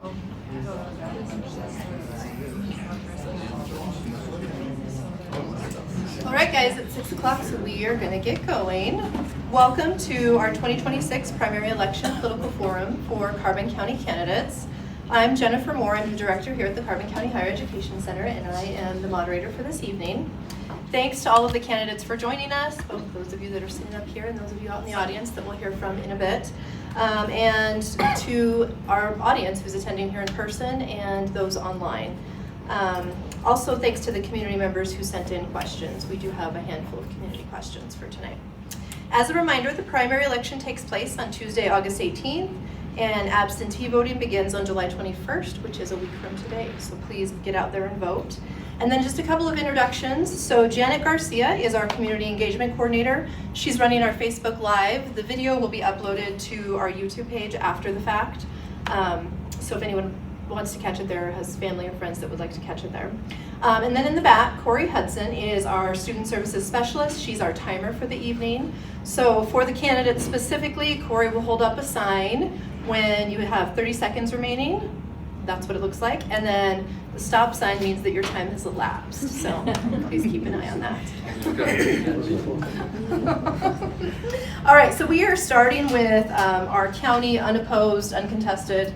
All right, guys, it's 6 o'clock, so we are going to get going. Welcome to our 2026 primary election political forum for Carbon County candidates. I'm Jennifer Moore. I'm the director here at the Carbon County Higher Education Center, and I am the moderator for this evening. Thanks to all of the candidates for joining us, both those of you that are sitting up here and those of you out in the audience that we'll hear from in a bit. And to our audience who's attending here in person and those online. Also, thanks to the community members who sent in questions. We do have a handful of community questions for tonight. As a reminder, the primary election takes place on Tuesday, August 18th, and absentee voting begins on July 21st, which is a week from today. So please get out there and vote. And then just a couple of introductions. So Janet Garcia is our community engagement coordinator. She's running our Facebook Live. The video will be uploaded to our YouTube page after the fact. So if anyone wants to catch it there, has family or friends that would like to catch it there. And then in the back, Corey Hudson is our student services specialist. She's our timer for the evening. So for the candidates specifically, Corey will hold up a sign when you have 30 seconds remaining. That's what it looks like. And then the stop sign means that your time has elapsed. So please keep an eye on that. All right, so we are starting with our county unopposed, uncontested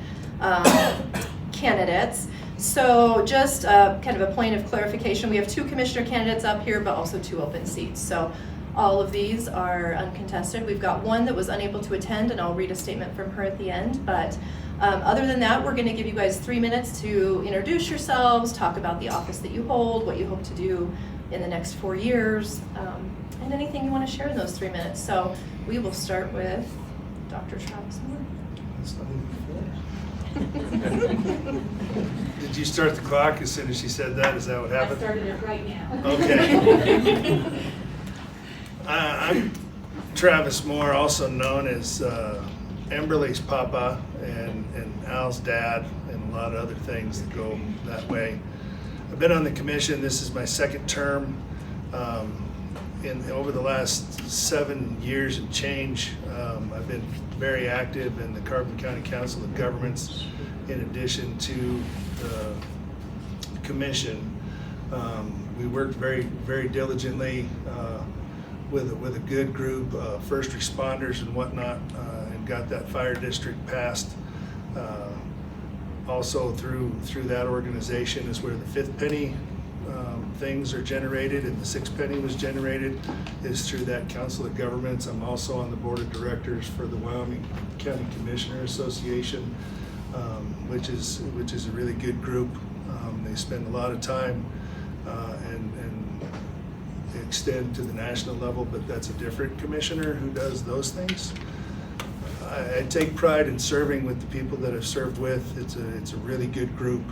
candidates. So just kind of a point of clarification, we have 2 commissioner candidates up here, but also 2 open seats. So all of these are uncontested. We've got one that was unable to attend, and I'll read a statement from her at the end. But other than that, we're going to give you guys 3 minutes to introduce yourselves, talk about the office that you hold, what you hope to do in the next 4 years, and anything you want to share in those 3 minutes. So we will start with Dr. Travis Moore. Did you start the clock as soon as she said that? Is that what happened? I started it right now. Okay. I'm Travis Moore, also known as Emberly's papa and Al's dad, and a lot of other things that go that way. I've been on the commission. This is my 2nd term. Over the last 7 years and change, I've been very active in the Carbon County Council of Governments, in addition to the commission. We worked very, very diligently with a good group of first responders and whatnot, and got that fire district passed. Also through that organization is where the 5th penny things are generated, and the 6th penny was generated is through that Council of Governments. I'm also on the board of directors for the Wyoming County Commissioner Association, which is a really good group. They spend a lot of time and extend to the national level, but that's a different commissioner who does those things. I take pride in serving with the people that I've served with. It's a really good group.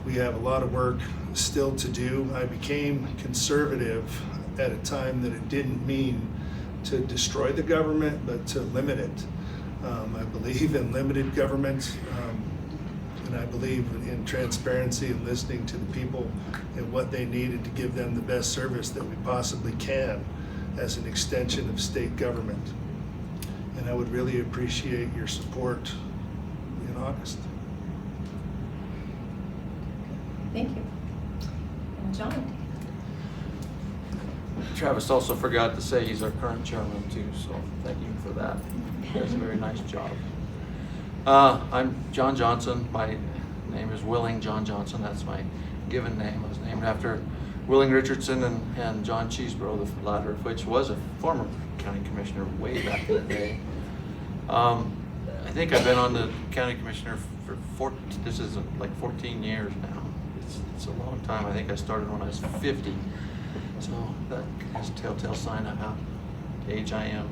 We have a lot of work still to do. I became conservative at a time that it didn't mean to destroy the government, but to limit it. I believe in limited government, and I believe in transparency and listening to the people and what they needed to give them the best service that we possibly can as an extension of state government. And I would really appreciate your support in August. Thank you. And John. Travis also forgot to say he's our current chairman too, so thank you for that. He does a very nice job. I'm John Johnson. My name is Willing John Johnson. That's my given name. I was named after Willing Richardson and John Cheeseborough, the latter of which was a former county commissioner way back in the day. I think I've been on the county commissioner for this is like 14 years now. It's a long time. I think I started when I was 50. So that is a telltale sign of how age I am.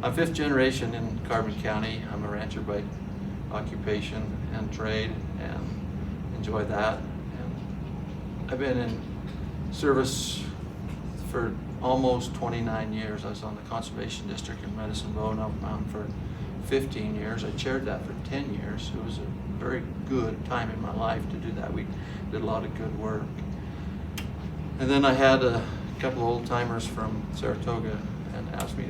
I'm 5th generation in Carbon County. I'm a rancher by occupation and trade, and enjoy that. And I've been in service for almost 29 years. I was on the Conservation District in Medicine Bow and Elk Mountain for 15 years. I chaired that for 10 years. It was a very good time in my life to do that. We did a lot of good work. And then I had a couple of old timers from Saratoga and asked me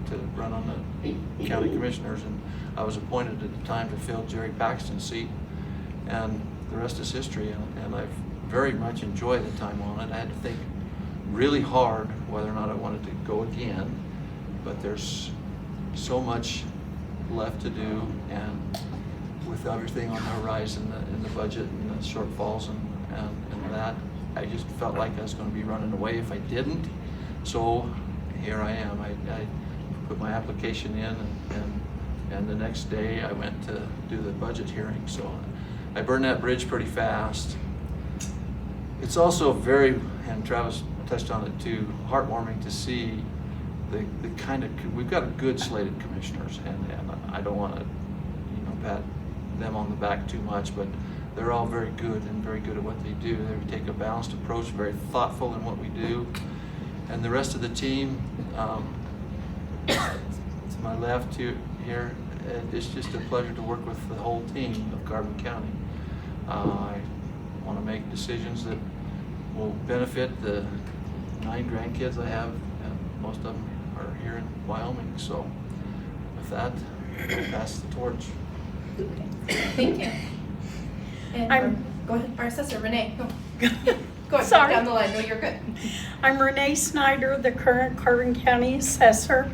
to run on the county commissioners, and I was appointed at the time to fill Jerry Paxton's seat. and the rest is history, and I've very much enjoyed the time on it. I had to think really hard whether or not I wanted to go again, but there's so much left to do, and with everything on the horizon in the budget and the shortfalls and that, I just felt like I was going to be running away if I didn't. So here I am. I put my application in, and the next day I went to do the budget hearing. So I burned that bridge pretty fast. It's also very, and Travis touched on it too, heartwarming to see the kind of, we've got a good slate of commissioners, and I don't want to, pat them on the back too much, but they're all very good and very good at what they do. They take a balanced approach, very thoughtful in what we do. And the rest of the team, to my left here, it's just a pleasure to work with the whole team of Carbon County. I want to make decisions that will benefit the 9 grandkids I have, and most of them are here in Wyoming. So with that, I'll pass the torch. Thank you. And go ahead, our assessor, Renee, go. Go ahead, Sorry. down the line. No, you're good. I'm Renee Snyder, the current Carbon County assessor.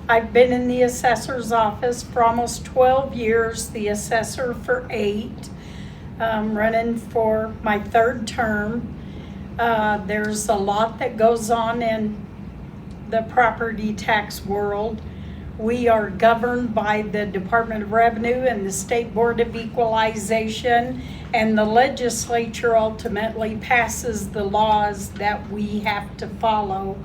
I've been in the assessor's office for almost 12 years, the assessor for 8. Running for my 3rd term. There's a lot that goes on in the property tax world. We are governed by the Department of Revenue and the State Board of Equalization, and the legislature ultimately passes the laws that we have to follow.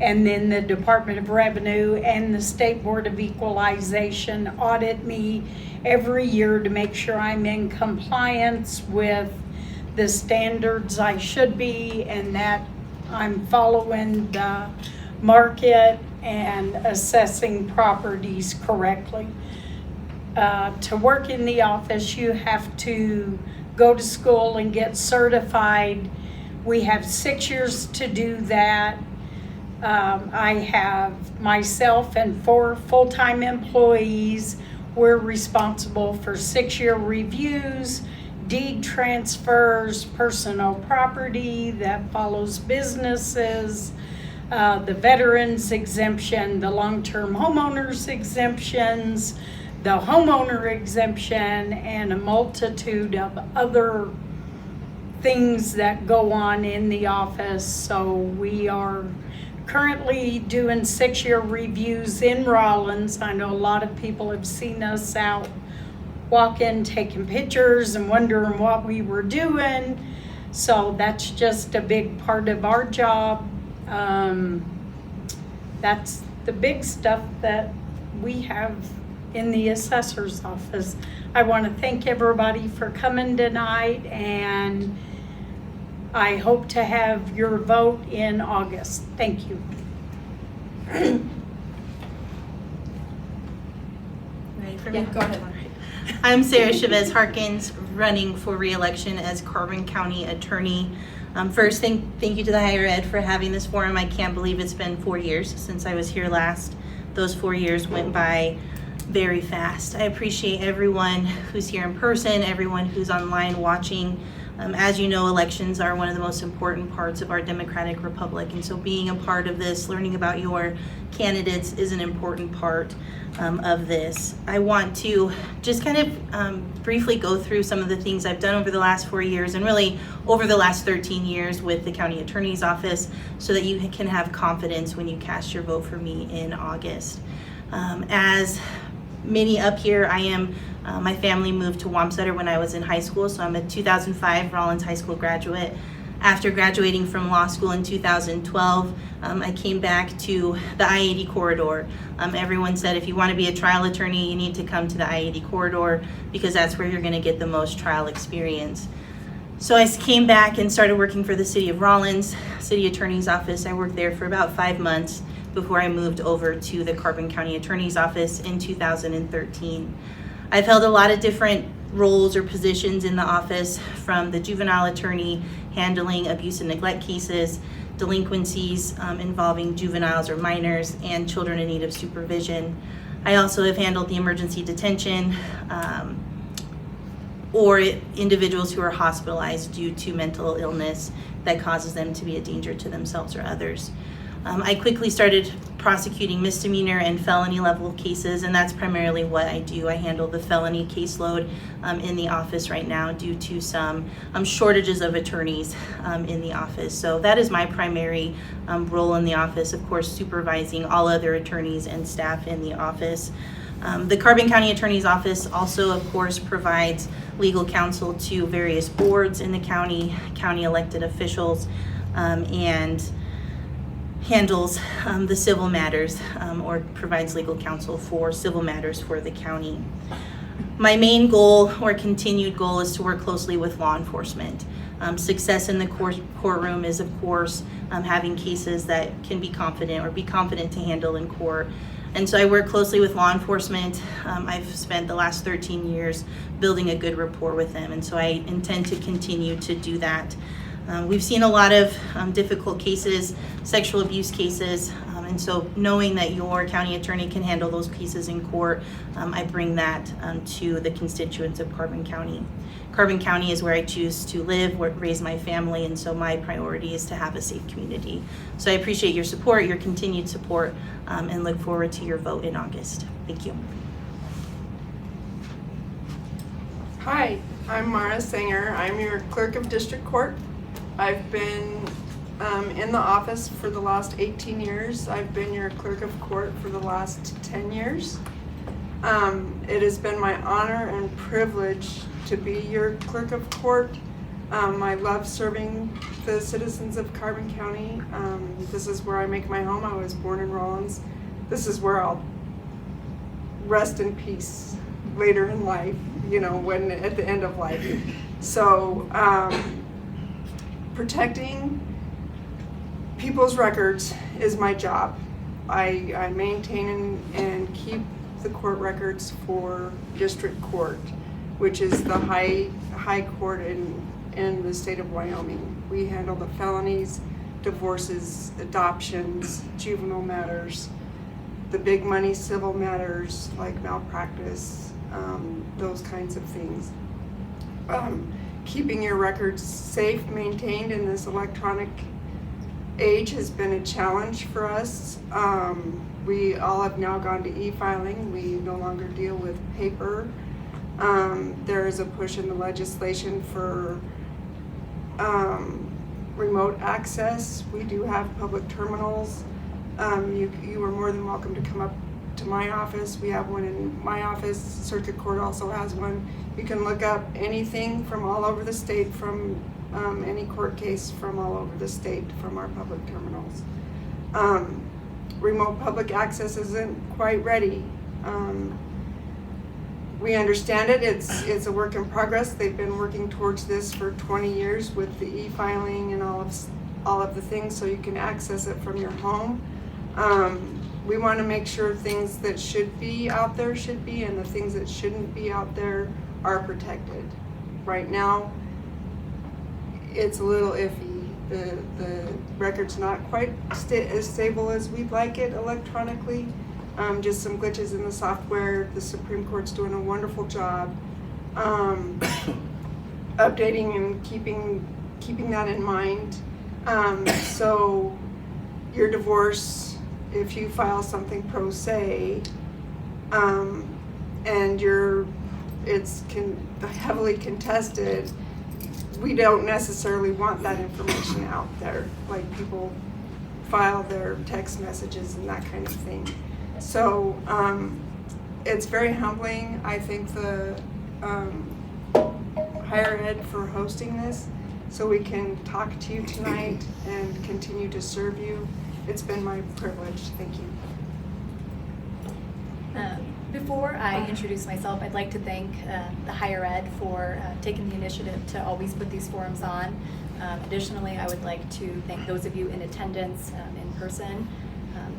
And then the Department of Revenue and the State Board of Equalization audit me every year to make sure I'm in compliance with the standards I should be, and that I'm following the market and assessing properties correctly. To work in the office, you have to go to school and get certified. We have 6 years to do that. I have myself and 4 full-time employees. We're responsible for 6-year reviews, deed transfers, personal property that follows businesses, the veterans exemption, the long-term homeowners exemptions, the homeowner exemption, and a multitude of other things that go on in the office. So we are currently doing 6-year reviews in Rollins. I know a lot of people have seen us out walking, taking pictures and wondering what we were doing. So that's just a big part of our job. That's the big stuff that we have in the assessor's office. I want to thank everybody for coming tonight, and I hope to have your vote in August. Thank you. Ready for me? Yeah, go ahead. I'm Sarah Chavez Harkins, running for re-election as Carbon County Attorney. First, thank you to the Higher Ed for having this forum. I can't believe it's been 4 years since I was here last. Those 4 years went by very fast. I appreciate everyone who's here in person, everyone who's online watching. As you know, elections are one of the most important parts of our democratic republic, and so being a part of this, learning about your candidates is an important part of this. I want to just kind of briefly go through some of the things I've done over the last 4 years, and really over the last 13 years with the County Attorney's Office, so that you can have confidence when you cast your vote for me in August. As many up here, I am my family moved to Wamsutter when I was in high school, so I'm a 2005 Rollins High School graduate. After graduating from law school in 2012, I came back to the I-80 corridor. Everyone said if you want to be a trial attorney, you need to come to the I-80 corridor because that's where you're going to get the most trial experience. So I came back and started working for the City of Rollins, City Attorney's Office. I worked there for about 5 months before I moved over to the Carbon County Attorney's Office in 2013. I've held a lot of different roles or positions in the office, from the juvenile attorney handling abuse and neglect cases, delinquencies involving juveniles or minors, and children in need of supervision. I also have handled the emergency detention, or individuals who are hospitalized due to mental illness that causes them to be a danger to themselves or others. I quickly started prosecuting misdemeanor and felony level cases, and that's primarily what I do. I handle the felony caseload in the office right now due to some shortages of attorneys in the office. So that is my primary role in the office, of course, supervising all other attorneys and staff in the office. The Carbon County Attorney's Office also, of course, provides legal counsel to various boards in the county elected officials, and handles the civil matters or provides legal counsel for civil matters for the county. My main goal or continued goal is to work closely with law enforcement. Success in the courtroom is, of course, having cases that can be confident to handle in court. And so I work closely with law enforcement. I've spent the last 13 years building a good rapport with them, and so I intend to continue to do that. We've seen a lot of difficult cases, sexual abuse cases, and so knowing that your county attorney can handle those cases in court, I bring that to the constituents of Carbon County. Carbon County is where I choose to live, raise my family, and so my priority is to have a safe community. So I appreciate your support, your continued support, and look forward to your vote in August. Thank you. Hi, I'm Mara Singer. I'm your clerk of district court. I've been in the office for the last 18 years. I've been your clerk of court for the last 10 years. It has been my honor and privilege to be your clerk of court. I love serving the citizens of Carbon County. This is where I make my home. I was born in Rollins. This is where I'll rest in peace later in life, when at the end of life. So protecting people's records is my job. I maintain and keep the court records for district court, which is the high court in the state of Wyoming. We handle the felonies, divorces, adoptions, juvenile matters, the big money civil matters like malpractice, those kinds of things. Keeping your records safe, maintained in this electronic age has been a challenge for us. We all have now gone to e-filing. We no longer deal with paper. There is a push in the legislation for remote access. We do have public terminals. You are more than welcome to come up to my office. We have one in my office. Circuit Court also has one. You can look up anything from all over the state, from any court case from all over the state from our public terminals. Remote public access isn't quite ready. We understand it. It's a work in progress. They've been working towards this for 20 years with the e-filing and all of the things, so you can access it from your home. We want to make sure things that should be out there should be, and the things that shouldn't be out there are protected. Right now, it's a little iffy. The record's not quite as stable as we'd like it electronically. Just some glitches in the software. The Supreme Court's doing a wonderful job updating and keeping that in mind. So your divorce, if you file something pro se, and it's heavily contested, we don't necessarily want that information out there. Like, people file their text messages and that kind of thing. So it's very humbling. I thank the higher ed for hosting this, so we can talk to you tonight and continue to serve you. It's been my privilege. Thank you. Before I introduce myself, I'd like to thank the higher ed for taking the initiative to always put these forums on. Additionally, I would like to thank those of you in attendance in person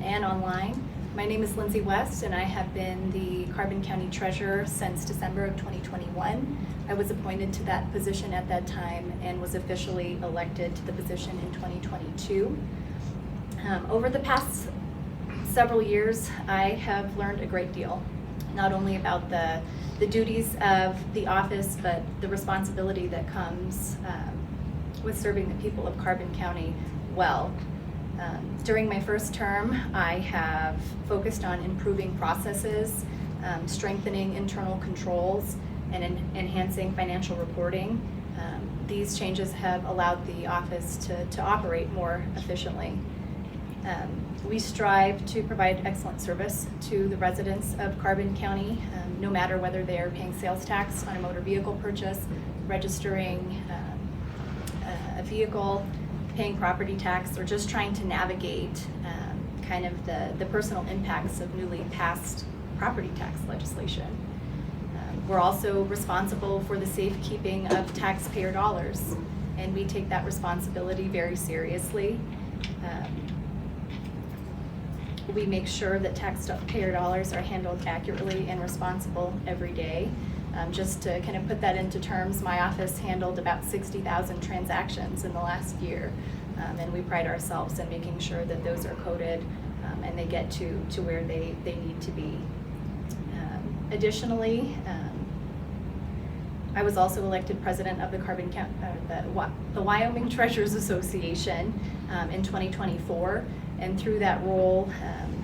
and online. My name is Lindsay West, and I have been the Carbon County Treasurer since December of 2021. I was appointed to that position at that time and was officially elected to the position in 2022. Over the past several years, I have learned a great deal. not only about the duties of the office, but the responsibility that comes with serving the people of Carbon County well. During my first term, I have focused on improving processes, strengthening internal controls, and enhancing financial reporting. These changes have allowed the office to operate more efficiently. We strive to provide excellent service to the residents of Carbon County, no matter whether they are paying sales tax on a motor vehicle purchase, registering a vehicle, paying property tax, or just trying to navigate kind of the personal impacts of newly passed property tax legislation. We're also responsible for the safekeeping of taxpayer dollars, and we take that responsibility very seriously. We make sure that taxpayer dollars are handled accurately and responsible every day. Just to kind of put that into terms, my office handled about 60,000 transactions in the last year, and we pride ourselves in making sure that those are coded and they get to where they need to be. Additionally, I was also elected president of the the Wyoming Treasurers Association in 2024, and through that role,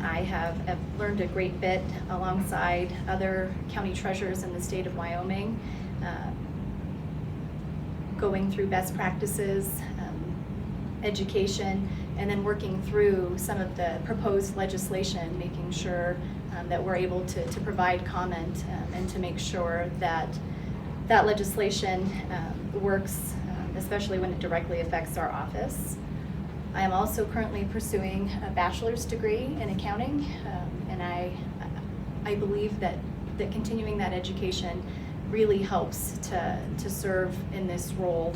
I have learned a great bit alongside other county treasurers in the state of Wyoming, going through best practices, education, and then working through some of the proposed legislation, making sure that we're able to provide comment and to make sure that that legislation works, especially when it directly affects our office. I am also currently pursuing a bachelor's degree in accounting, and I believe that continuing that education really helps to serve in this role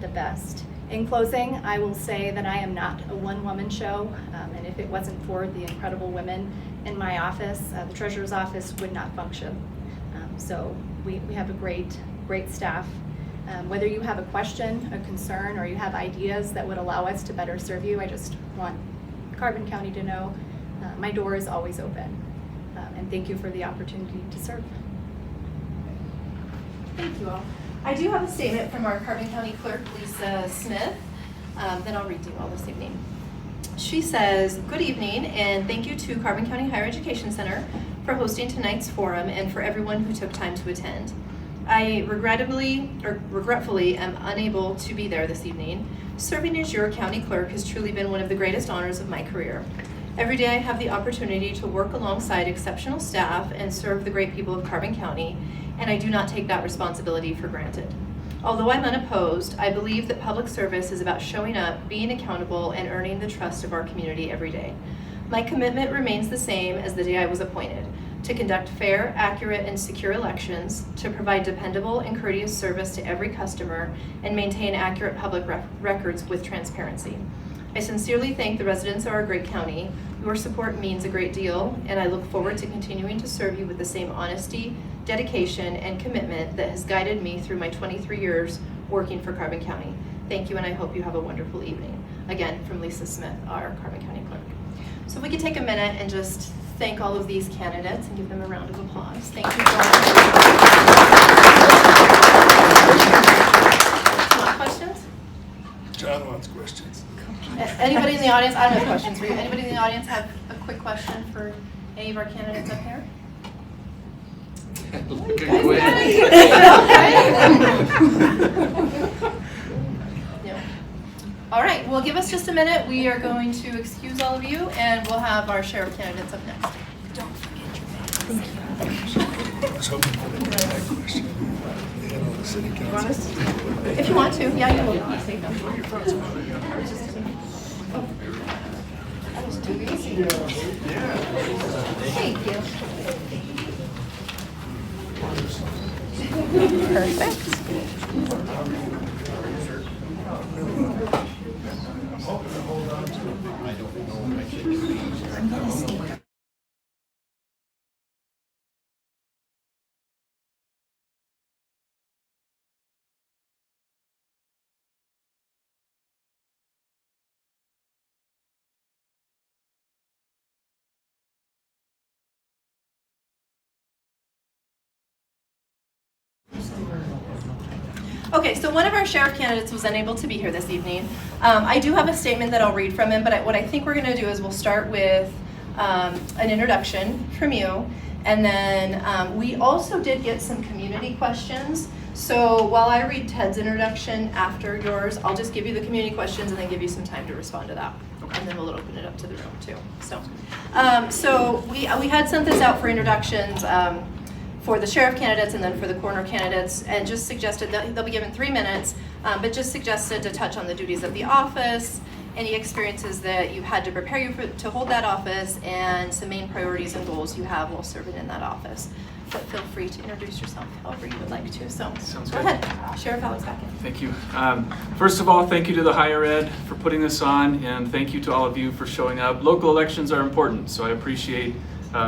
the best. In closing, I will say that I am not a one-woman show, and if it wasn't for the incredible women in my office, the treasurer's office would not function. So we have a great staff. Whether you have a question, a concern, or you have ideas that would allow us to better serve you, I just want Carbon County to know my door is always open. And thank you for the opportunity to serve. Thank you all. I do have a statement from our Carbon County Clerk, Lisa Smith. Then I'll read you all this evening. She says, "Good evening, and thank you to Carbon County Higher Education Center for hosting tonight's forum and for everyone who took time to attend. I regretfully am unable to be there this evening. Serving as your county clerk has truly been one of the greatest honors of my career. Every day I have the opportunity to work alongside exceptional staff and serve the great people of Carbon County, and I do not take that responsibility for granted. Although I'm unopposed, I believe that public service is about showing up, being accountable, and earning the trust of our community every day. My commitment remains the same as the day I was appointed: to conduct fair, accurate, and secure elections, to provide dependable and courteous service to every customer, and maintain accurate public records with transparency. I sincerely thank the residents of our great county. Your support means a great deal, and I look forward to continuing to serve you with the same honesty, dedication, and commitment that has guided me through my 23 years working for Carbon County. Thank you, and I hope you have a wonderful evening." Again, from Lisa Smith, our Carbon County Clerk. So if we could take a minute and just thank all of these candidates and give them a round of applause. Thank you for all. Questions? John wants questions. Anybody in the audience? I don't have questions for you. Anybody in the audience have a quick question for any of our candidates up here? Good quiz. No. All right, well, give us just a minute. We are going to excuse all of you, and we'll have our sheriff candidates up next. Don't forget your names. I was hoping for the right question. You know, the city council. If you want to, yeah, you will take them. That was too easy. Thank you. Perfect. Okay, so one of our sheriff candidates was unable to be here this evening. I do have a statement that I'll read from him, but what I think we're going to do is we'll start with an introduction from you, and then we also did get some community questions. So while I read Ted's introduction after yours, I'll just give you the community questions and then give you some time to respond to that. And then we'll open it up to the room too. So we had sent this out for introductions for the sheriff candidates and then for the coroner candidates, and just suggested that they'll be given 3 minutes, but just suggested to touch on the duties of the office, any experiences that you had to prepare you to hold that office, and some main priorities and goals you have while serving in that office. But feel free to introduce yourself however you would like to. So Sounds go good. ahead, Sheriff Alex Bakken. Thank you. First of all, thank you to the higher ed for putting this on, and thank you to all of you for showing up. Local elections are important, so I appreciate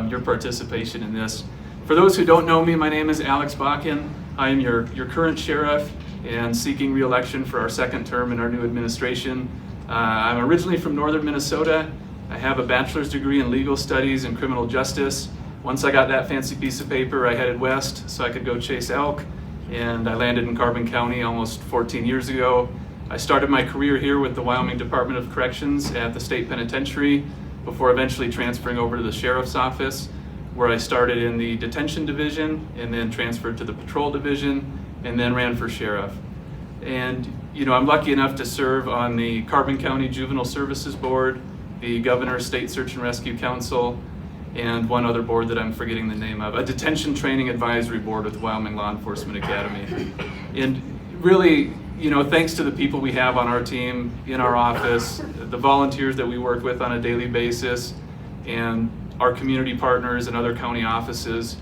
your participation in this. For those who don't know me, my name is Alex Bakken. I am your current sheriff and seeking re-election for our second term in our new administration. I'm originally from northern Minnesota. I have a bachelor's degree in legal studies and criminal justice. Once I got that fancy piece of paper, I headed west so I could go chase elk, and I landed in Carbon County almost 14 years ago. I started my career here with the Wyoming Department of Corrections at the state penitentiary before eventually transferring over to the sheriff's office, where I started in the detention division and then transferred to the patrol division and then ran for sheriff. And I'm lucky enough to serve on the Carbon County Juvenile Services Board, the Governor's State Search and Rescue Council, and one other board that I'm forgetting the name of, a detention training advisory board with the Wyoming Law Enforcement Academy. And really, thanks to the people we have on our team, in our office, the volunteers that we work with on a daily basis, and our community partners and other county offices,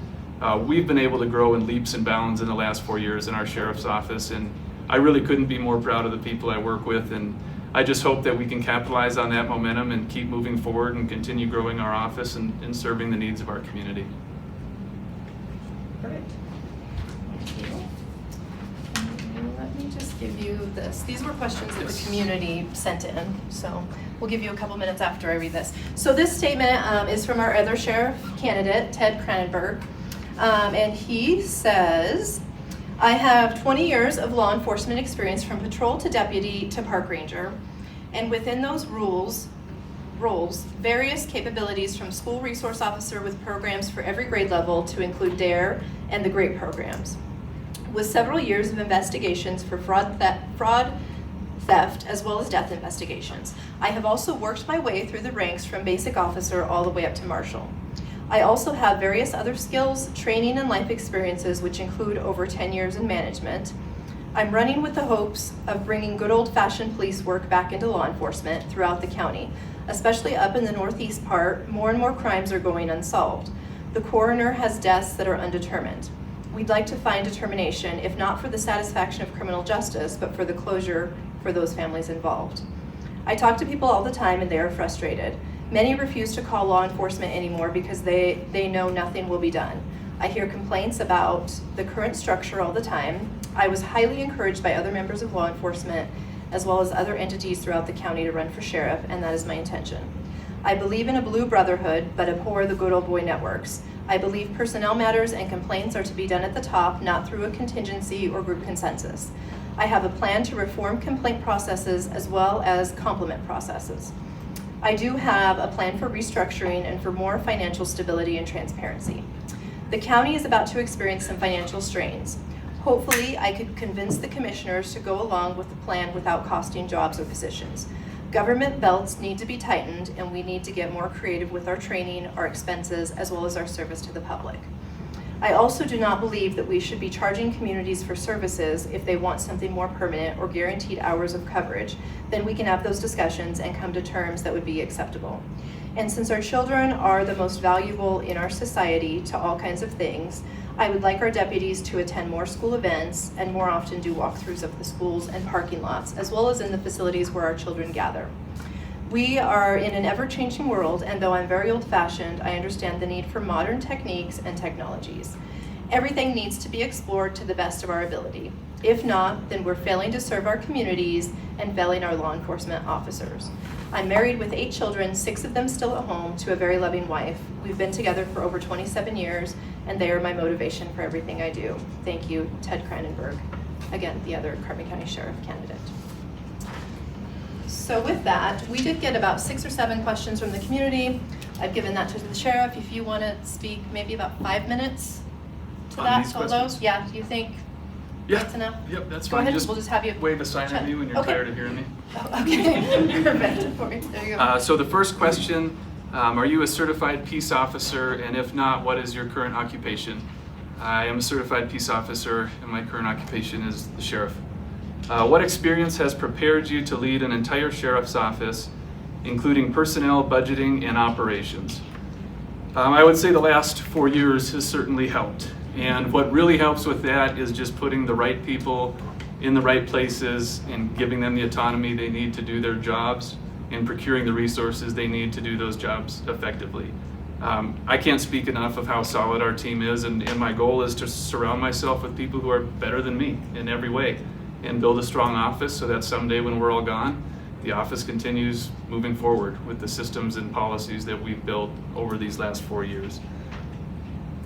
we've been able to grow in leaps and bounds in the last 4 years in our sheriff's office, and I really couldn't be more proud of the people I work with, and I just hope that we can capitalize on that momentum and keep moving forward and continue growing our office and serving the needs of our community. Perfect. Thank you. Let me just give you this. These were questions that the community sent in, so we'll give you a couple minutes after I read this. So this statement is from our other sheriff candidate, Ted Cranenberg, and he says, I have 20 years of law enforcement experience from patrol to deputy to park ranger, and within those roles, various capabilities from school resource officer with programs for every grade level to include DARE and the GREAT programs, with several years of investigations for fraud, theft, as well as death investigations. I have also worked my way through the ranks from basic officer all the way up to marshal. I also have various other skills, training, and life experiences, which include over 10 years in management. I'm running with the hopes of bringing good old-fashioned police work back into law enforcement throughout the county, especially up in the northeast part. More and more crimes are going unsolved. The coroner has deaths that are undetermined. We'd like to find determination, if not for the satisfaction of criminal justice, but for the closure for those families involved. I talk to people all the time, and they are frustrated. Many refuse to call law enforcement anymore because they know nothing will be done. I hear complaints about the current structure all the time. I was highly encouraged by other members of law enforcement as well as other entities throughout the county to run for sheriff, and that is my intention. I believe in a blue brotherhood, but abhor the good old boy networks. I believe personnel matters and complaints are to be done at the top, not through a contingency or group consensus. I have a plan to reform complaint processes as well as complement processes. I do have a plan for restructuring and for more financial stability and transparency. The county is about to experience some financial strains. Hopefully, I could convince the commissioners to go along with the plan without costing jobs or positions. Government belts need to be tightened, and we need to get more creative with our training, our expenses, as well as our service to the public. I also do not believe that we should be charging communities for services if they want something more permanent or guaranteed hours of coverage. Then we can have those discussions and come to terms that would be acceptable. And since our children are the most valuable in our society to all kinds of things, I would like our deputies to attend more school events and more often do walkthroughs of the schools and parking lots, as well as in the facilities where our children gather. We are in an ever-changing world, and though I'm very old-fashioned, I understand the need for modern techniques and technologies. Everything needs to be explored to the best of our ability. If not, then we're failing to serve our communities and failing our law enforcement officers. I'm married with 8 children, 6 of them still at home, to a very loving wife. We've been together for over 27 years, and they are my motivation for everything I do. Thank you, Ted Cranenberg. Again, the other Carbon County Sheriff candidate. So with that, we did get about 6 or 7 questions from the community. I've given that to the sheriff. If you want to speak maybe about 5 minutes to On that, these to all questions? those, yeah, do you think Yeah. that's enough? Yep, that's Go fine. ahead, we'll just have you wave a sign chat. at me when you're Okay. tired of hearing me. Oh, okay, perfect. There you go. So the first question, are you a certified peace officer? And if not, what is your current occupation? I am a certified peace officer, and my current occupation is the sheriff. What experience has prepared you to lead an entire sheriff's office, including personnel, budgeting, and operations? I would say the last 4 years has certainly helped. And what really helps with that is just putting the right people in the right places and giving them the autonomy they need to do their jobs and procuring the resources they need to do those jobs effectively. I can't speak enough of how solid our team is, and my goal is to surround myself with people who are better than me in every way and build a strong office so that someday when we're all gone, the office continues moving forward with the systems and policies that we've built over these last 4 years.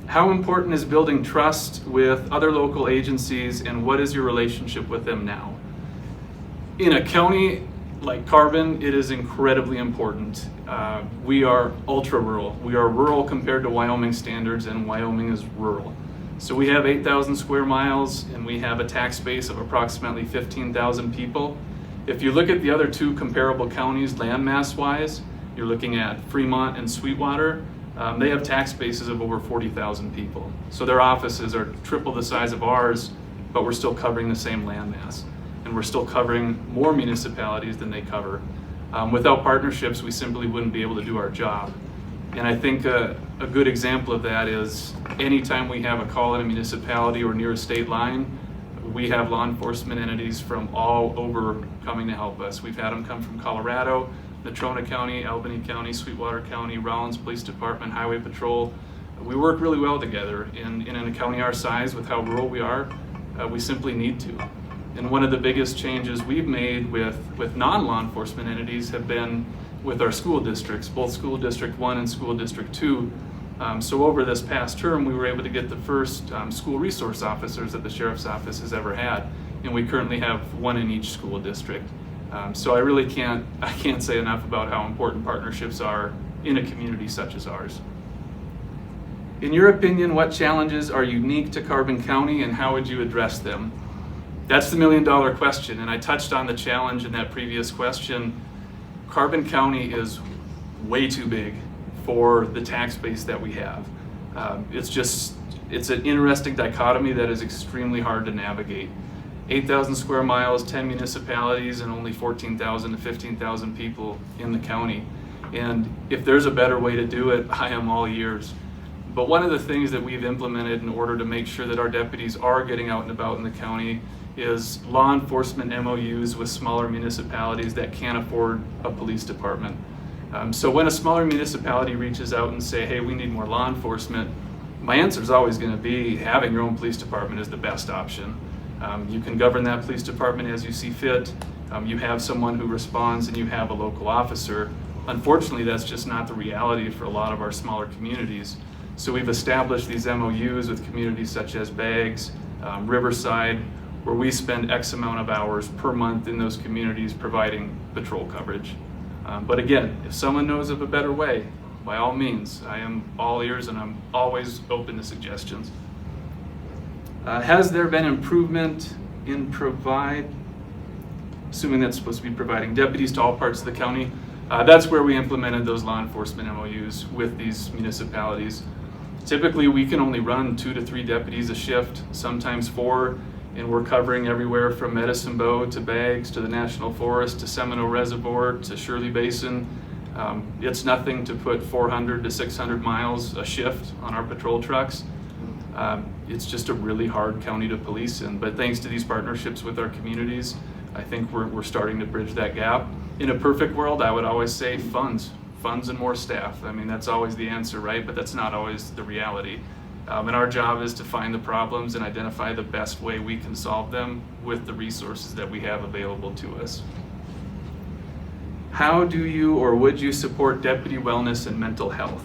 How important is building trust with other local agencies, and what is your relationship with them now? In a county like Carbon, it is incredibly important. We are ultra rural. We are rural compared to Wyoming standards, and Wyoming is rural. So we have 8,000 square miles, and we have a tax base of approximately 15,000 people. If you look at the other 2 comparable counties landmass wise, you're looking at Fremont and Sweetwater. They have tax bases of over 40,000 people. So their offices are triple the size of ours, but we're still covering the same landmass. And we're still covering more municipalities than they cover. Without partnerships, we simply wouldn't be able to do our job. And I think a good example of that is anytime we have a call in a municipality or near a state line, we have law enforcement entities from all over coming to help us. We've had them come from Colorado, Natrona County, Albany County, Sweetwater County, Rollins Police Department, Highway Patrol. We work really well together, and in a county our size with how rural we are, we simply need to. And one of the biggest changes we've made with non-law enforcement entities have been with our school districts, both School District 1 and School District 2. So over this past term, we were able to get the first school resource officers that the Sheriff's Office has ever had, and we currently have 1 in each school district. So I can't say enough about how important partnerships are in a community such as ours. In your opinion, what challenges are unique to Carbon County, and how would you address them? That's the $1,000,000 question, and I touched on the challenge in that previous question. Carbon County is way too big for the tax base that we have. It's an interesting dichotomy that is extremely hard to navigate. 8,000 square miles, 10 municipalities, and only 14,000 to 15,000 people in the county. And if there's a better way to do it, I am all ears. But one of the things that we've implemented in order to make sure that our deputies are getting out and about in the county is law enforcement MOUs with smaller municipalities that can't afford a police department. So when a smaller municipality reaches out and say, hey, we need more law enforcement, my answer is always going to be having your own police department is the best option. You can govern that police department as you see fit. You have someone who responds and you have a local officer. Unfortunately, that's just not the reality for a lot of our smaller communities. So we've established these MOUs with communities such as Baggs, Riverside, where we spend X amount of hours per month in those communities providing patrol coverage. But again, if someone knows of a better way, by all means, I am all ears and I'm always open to suggestions. Has there been improvement in assuming that's supposed to be providing deputies to all parts of the county? That's where we implemented those law enforcement MOUs with these municipalities. Typically, we can only run 2 to 3 deputies a shift, sometimes 4, and we're covering everywhere from Medicine Bow to Baggs to the National Forest to Seminole Reservoir to Shirley Basin. It's nothing to put 400 to 600 miles a shift on our patrol trucks. It's just a really hard county to police in, but thanks to these partnerships with our communities, I think we're starting to bridge that gap. In a perfect world, I would always say funds and more staff. I mean, that's always the answer, right? But that's not always the reality. And our job is to find the problems and identify the best way we can solve them with the resources that we have available to us. How do you or would you support deputy wellness and mental health?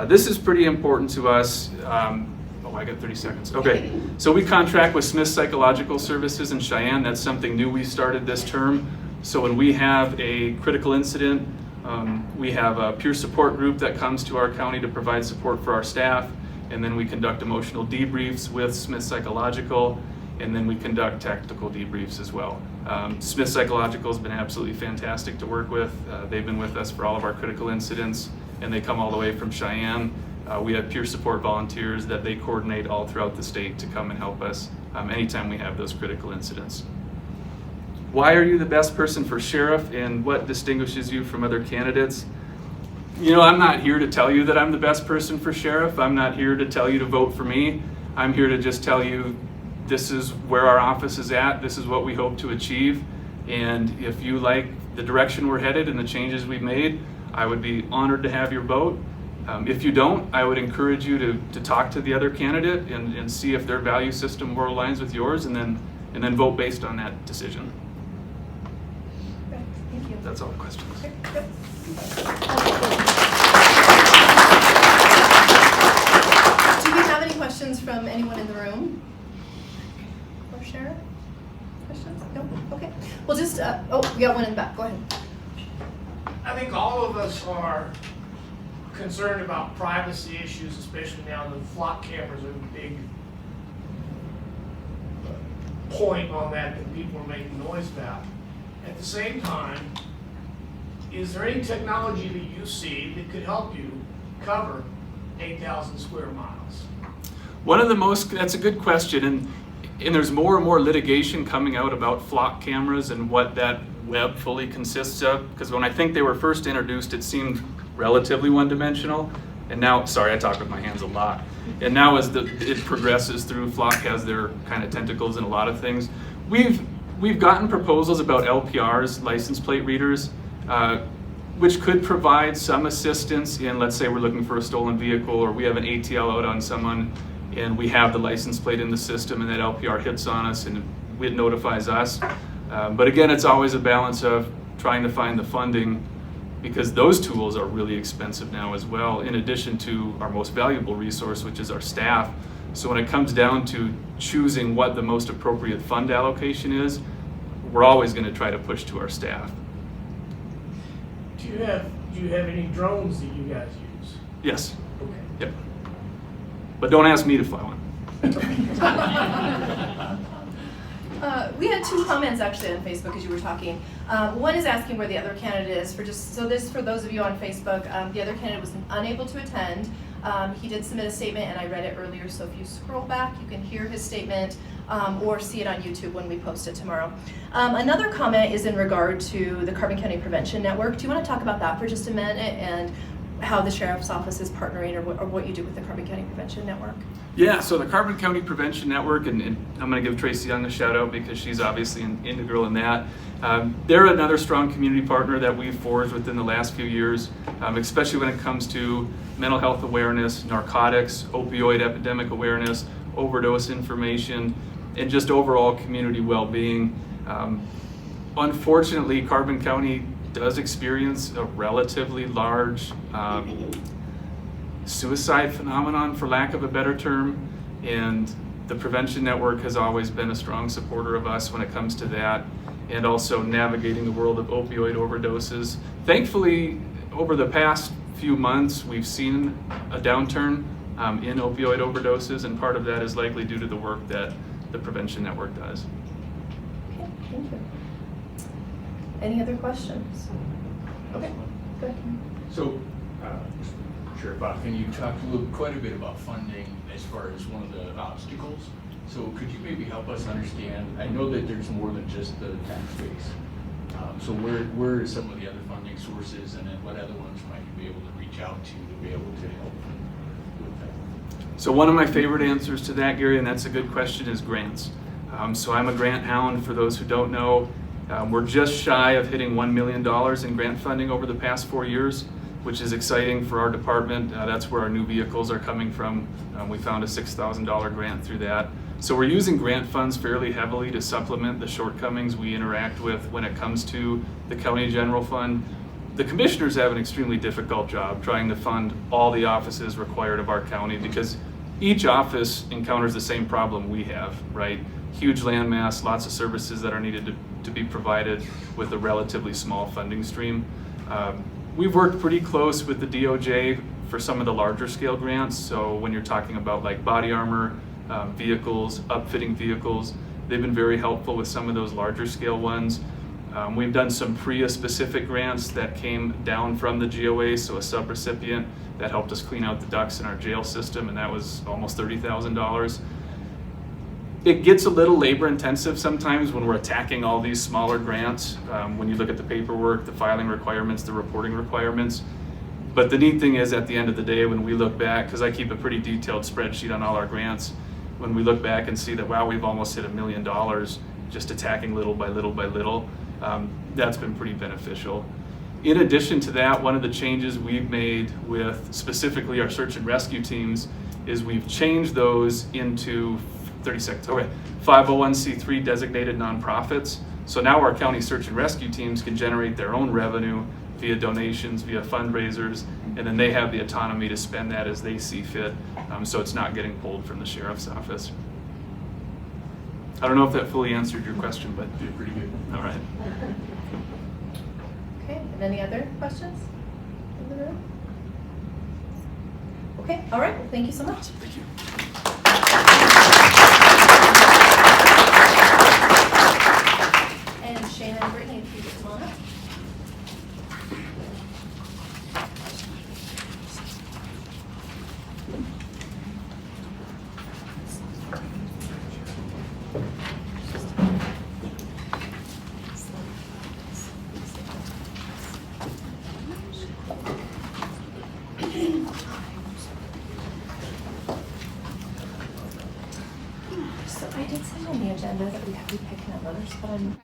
This is pretty important to us. I got 30 seconds. Okay, so we contract with Smith Psychological Services in Cheyenne. That's something new we started this term. So when we have a critical incident, we have a peer support group that comes to our county to provide support for our staff, and then we conduct emotional debriefs with Smith Psychological, and then we conduct tactical debriefs as well. Smith Psychological has been absolutely fantastic to work with. They've been with us for all of our critical incidents, and they come all the way from Cheyenne. We have peer support volunteers that they coordinate all throughout the state to come and help us anytime we have those critical incidents. Why are you the best person for sheriff, and what distinguishes you from other candidates? You know, I'm not here to tell you that I'm the best person for sheriff. I'm not here to tell you to vote for me. I'm here to just tell you this is where our office is at, this is what we hope to achieve, and if you like the direction we're headed and the changes we've made, I would be honored to have your vote. If you don't, I would encourage you to talk to the other candidate and see if their value system more aligns with yours, and then vote based on that decision. Okay, thank you. That's all the questions. Okay, yep. Do we have any questions from anyone in the room? Or Sheriff? Questions? No? Okay. Well, just, we got one in the back. Go ahead. I think all of us are concerned about privacy issues, especially now the flock cameras are a big point on that people are making noise about. At the same time, is there any technology that you see that could help you cover 8,000 square miles? That's a good question, and there's more and more litigation coming out about flock cameras and what that web fully consists of, because when I think they were first introduced, it seemed relatively one-dimensional, and now, sorry, I talk with my hands a lot, and now as it progresses through, flock has their kind of tentacles in a lot of things. We've gotten proposals about LPRs, license plate readers, which could provide some assistance in, let's say we're looking for a stolen vehicle, or we have an ATL out on someone, and we have the license plate in the system, and that LPR hits on us and it notifies us. But again, it's always a balance of trying to find the funding, because those tools are really expensive now as well, in addition to our most valuable resource, which is our staff. So when it comes down to choosing what the most appropriate fund allocation is, we're always going to try to push to our staff. Do you have any drones that you guys use? Yes. Okay. Yep. But don't ask me to fly one. We had two comments actually on Facebook as you were talking. One is asking where the other candidate is. For those of you on Facebook, the other candidate was unable to attend. He did submit a statement, and I read it earlier, so if you scroll back, you can hear his statement or see it on YouTube when we post it tomorrow. Another comment is in regard to the Carbon County Prevention Network. Do you want to talk about that for just a minute, and how the Sheriff's Office is partnering, or what you do with the Carbon County Prevention Network? Yeah, so the Carbon County Prevention Network, and I'm going to give Tracy Young a shout out because she's obviously integral in that. They're another strong community partner that we've forged within the last few years, especially when it comes to mental health awareness, narcotics, opioid epidemic awareness, overdose information, and just overall community well-being. Unfortunately, Carbon County does experience a relatively large suicide phenomenon, for lack of a better term, and the Prevention Network has always been a strong supporter of us when it comes to that, and also navigating the world of opioid overdoses. Thankfully, over the past few months, we've seen a downturn in opioid overdoses, and part of that is likely due to the work that the Prevention Network does. Okay, thank you. Any other questions? Okay, go ahead. So, Sheriff Bob, can you talk quite a bit about funding as far as one of the obstacles? So could you maybe help us understand, I know that there's more than just the tax base. So where are some of the other funding sources, and then what other ones might you be able to reach out to be able to help with that? So one of my favorite answers to that, Gary, and that's a good question, is grants. So I'm a grant hound, for those who don't know. We're just shy of hitting $1 million in grant funding over the past 4 years. which is exciting for our department. That's where our new vehicles are coming from. We found a $6,000 grant through that. So we're using grant funds fairly heavily to supplement the shortcomings we interact with when it comes to the county general fund. The commissioners have an extremely difficult job trying to fund all the offices required of our county, because each office encounters the same problem we have, right? Huge landmass, lots of services that are needed to be provided with a relatively small funding stream. We've worked pretty close with the DOJ for some of the larger scale grants. So when you're talking about like body armor, vehicles, upfitting vehicles, they've been very helpful with some of those larger scale ones. We've done some PREA specific grants that came down from the GOA, so a subrecipient that helped us clean out the ducts in our jail system, and that was almost $30,000. It gets a little labor intensive sometimes when we're attacking all these smaller grants, when you look at the paperwork, the filing requirements, the reporting requirements. But the neat thing is, at the end of the day, when we look back, because I keep a pretty detailed spreadsheet on all our grants, when we look back and see that, wow, we've almost hit $1 million just attacking little by little by little, that's been pretty beneficial. In addition to that, one of the changes we've made with specifically our search and rescue teams is we've changed those into 501c3 designated nonprofits. So now our county search and rescue teams can generate their own revenue via donations, via fundraisers, and then they have the autonomy to spend that as they see fit. So it's not getting pulled from the sheriff's office. I don't know if that fully answered your question, but Did pretty good. all right. Okay, and any other questions in the room? Okay, all right, well, thank you so much. Thank you. And Shayna and Brittany, if you just come on up. So I did send on the agenda that we'd have to be picking up others, but I'm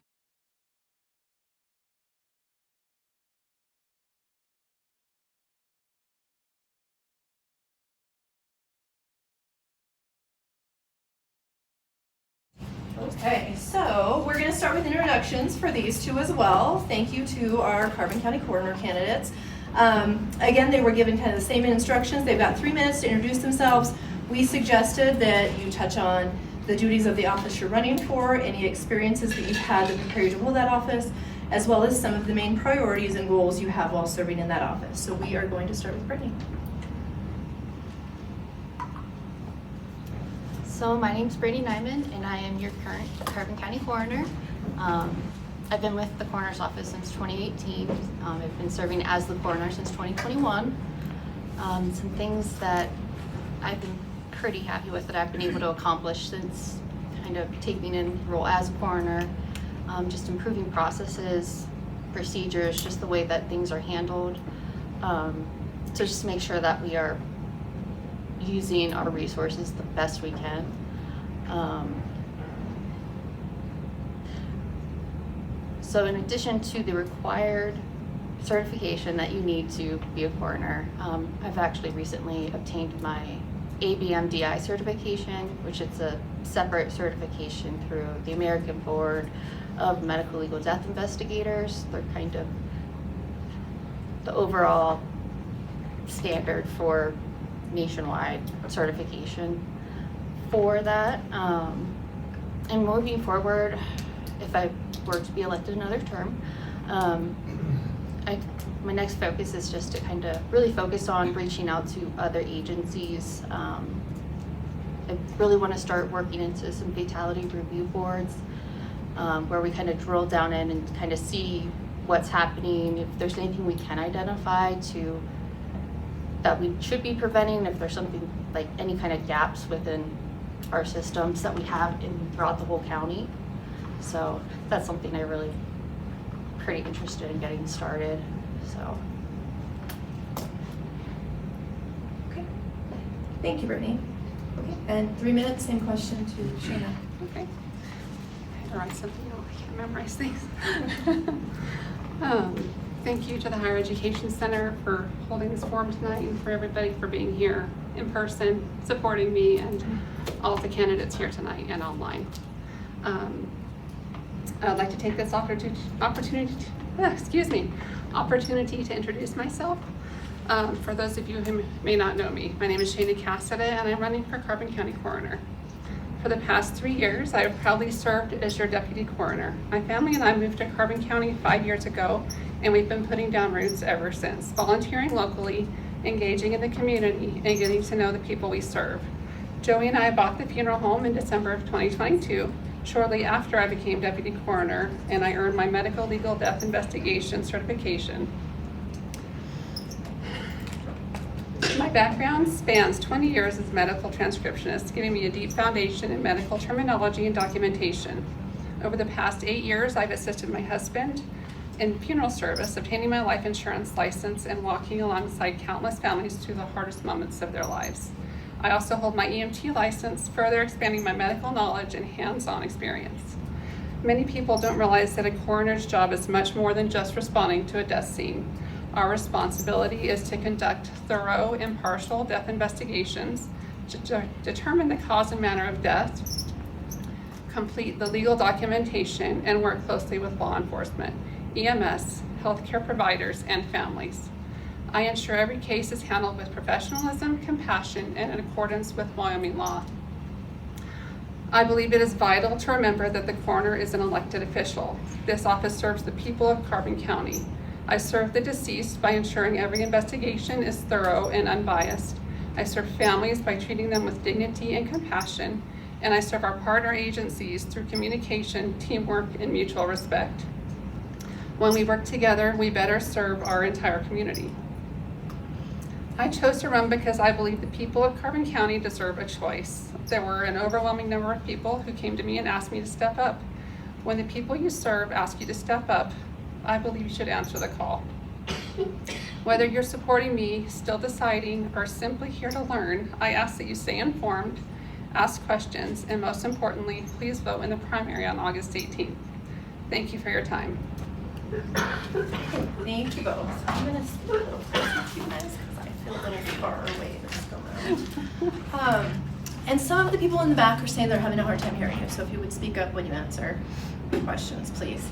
okay, so we're going to start with introductions for these two as well. Thank you to our Carbon County Coroner candidates. Again, they were given kind of the same instructions. They've got 3 minutes to introduce themselves. We suggested that you touch on the duties of the office you're running for, any experiences that you've had that prepare you to hold that office, as well as some of the main priorities and goals you have while serving in that office. So we are going to start with Brittany. So my name's Brittany Nyman, and I am your current Carbon County Coroner. I've been with the Coroner's Office since 2018. I've been serving as the Coroner since 2021. Some things that I've been pretty happy with that I've been able to accomplish since kind of taking in the role as Coroner, just improving processes, procedures, just the way that things are handled. So just to make sure that we are using our resources the best we can. So in addition to the required certification that you need to be a coroner, I've actually recently obtained my ABMDI certification, which is a separate certification through the American Board of Medical Legal Death Investigators. They're kind of the overall standard for nationwide certification for that. And moving forward, if I were to be elected another term, my next focus is just to kind of really focus on reaching out to other agencies. I really want to start working into some fatality review boards where we kind of drill down in and kind of see what's happening, if there's anything we can identify to that we should be preventing, if there's something like any kind of gaps within our systems that we have throughout the whole county. So that's something I really pretty interested in getting started. So. Okay. Thank you, Brittany. Okay. And 3 minutes, same question to Shayna. Okay. I had to write something. I can't memorize things. thank you to the Higher Education Center for holding this forum tonight and for everybody for being here in person, supporting me and all of the candidates here tonight and online. I'd like to take this opportunity to introduce myself. For those of you who may not know me, my name is Shana Cassidy and I'm running for Carbon County Coroner. For the past 3 years, I have proudly served as your deputy coroner. My family and I moved to Carbon County 5 years ago, and we've been putting down roots ever since, volunteering locally, engaging in the community, and getting to know the people we serve. Joey and I bought the funeral home in December of 2022, shortly after I became deputy coroner, and I earned my medical legal death investigation certification. My background spans 20 years as a medical transcriptionist, giving me a deep foundation in medical terminology and documentation. Over the past 8 years, I've assisted my husband in funeral service, obtaining my life insurance license, and walking alongside countless families through the hardest moments of their lives. I also hold my EMT license, further expanding my medical knowledge and hands-on experience. Many people don't realize that a coroner's job is much more than just responding to a death scene. Our responsibility is to conduct thorough, impartial death investigations, to determine the cause and manner of death, complete the legal documentation, and work closely with law enforcement, EMS, healthcare providers, and families. I ensure every case is handled with professionalism, compassion, and in accordance with Wyoming law. I believe it is vital to remember that the coroner is an elected official. This office serves the people of Carbon County. I serve the deceased by ensuring every investigation is thorough and unbiased. I serve families by treating them with dignity and compassion, and I serve our partner agencies through communication, teamwork, and mutual respect. When we work together, we better serve our entire community. I chose to run because I believe the people of Carbon County deserve a choice. There were an overwhelming number of people who came to me and asked me to step up. When the people you serve ask you to step up, I believe you should answer the call. Whether you're supporting me, still deciding, or simply here to learn, I ask that you stay informed, ask questions, and most importantly, please vote in the primary on August 18th. Thank you for your time. Thank you both. I'm gonna split a little closer to you guys because I feel a little far away this go around. And some of the people in the back are saying they're having a hard time hearing you, so if you would speak up when you answer questions, please.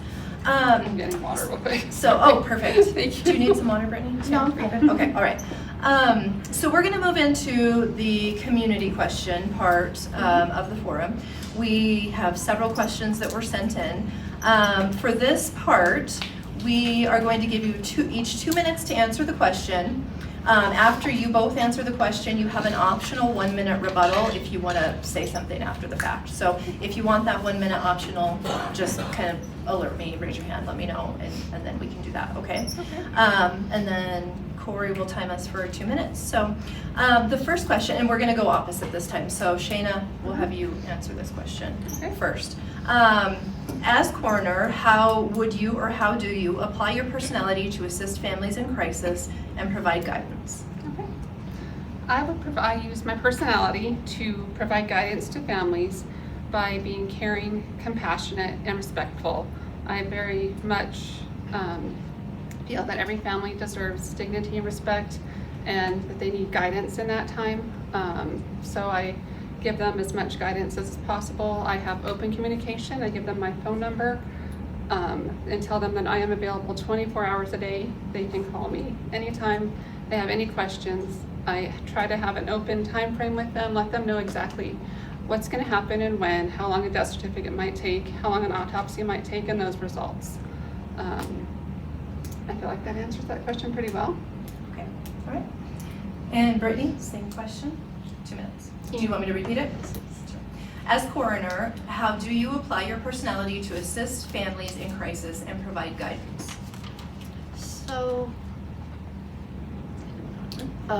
I'm getting water real quick. So, oh, perfect. Thank you. Do you need some water, Brittany? No, I'm good. Okay, all right. So we're gonna move into the community question part of the forum. We have several questions that were sent in. For this part, we are going to give you each 2 minutes to answer the question. After you both answer the question, you have an optional 1 minute rebuttal if you want to say something after the fact. So if you want that 1 minute optional, just kind of alert me, raise your hand, let me know, and then we can do that, okay? And then Corey will time us for 2 minutes. So the first question, and we're going to go opposite this time. So Shana, we'll have you answer this question first. As coroner, how would you or how do you apply your personality to assist families in crisis and provide guidance? Okay. I use my personality to provide guidance to families by being caring, compassionate, and respectful. I very much feel that every family deserves dignity and respect, and that they need guidance in that time. So I give them as much guidance as possible. I have open communication. I give them my phone number and tell them that I am available 24 hours a day. They can call me anytime they have any questions. I try to have an open time frame with them, let them know exactly what's going to happen and when, how long a death certificate might take, how long an autopsy might take, and those results. I feel like that answers that question pretty well. Okay, all right. And Brittany, same question, 2 minutes. Do you want me to repeat it? As coroner, how do you apply your personality to assist families in crisis and provide guidance? So, you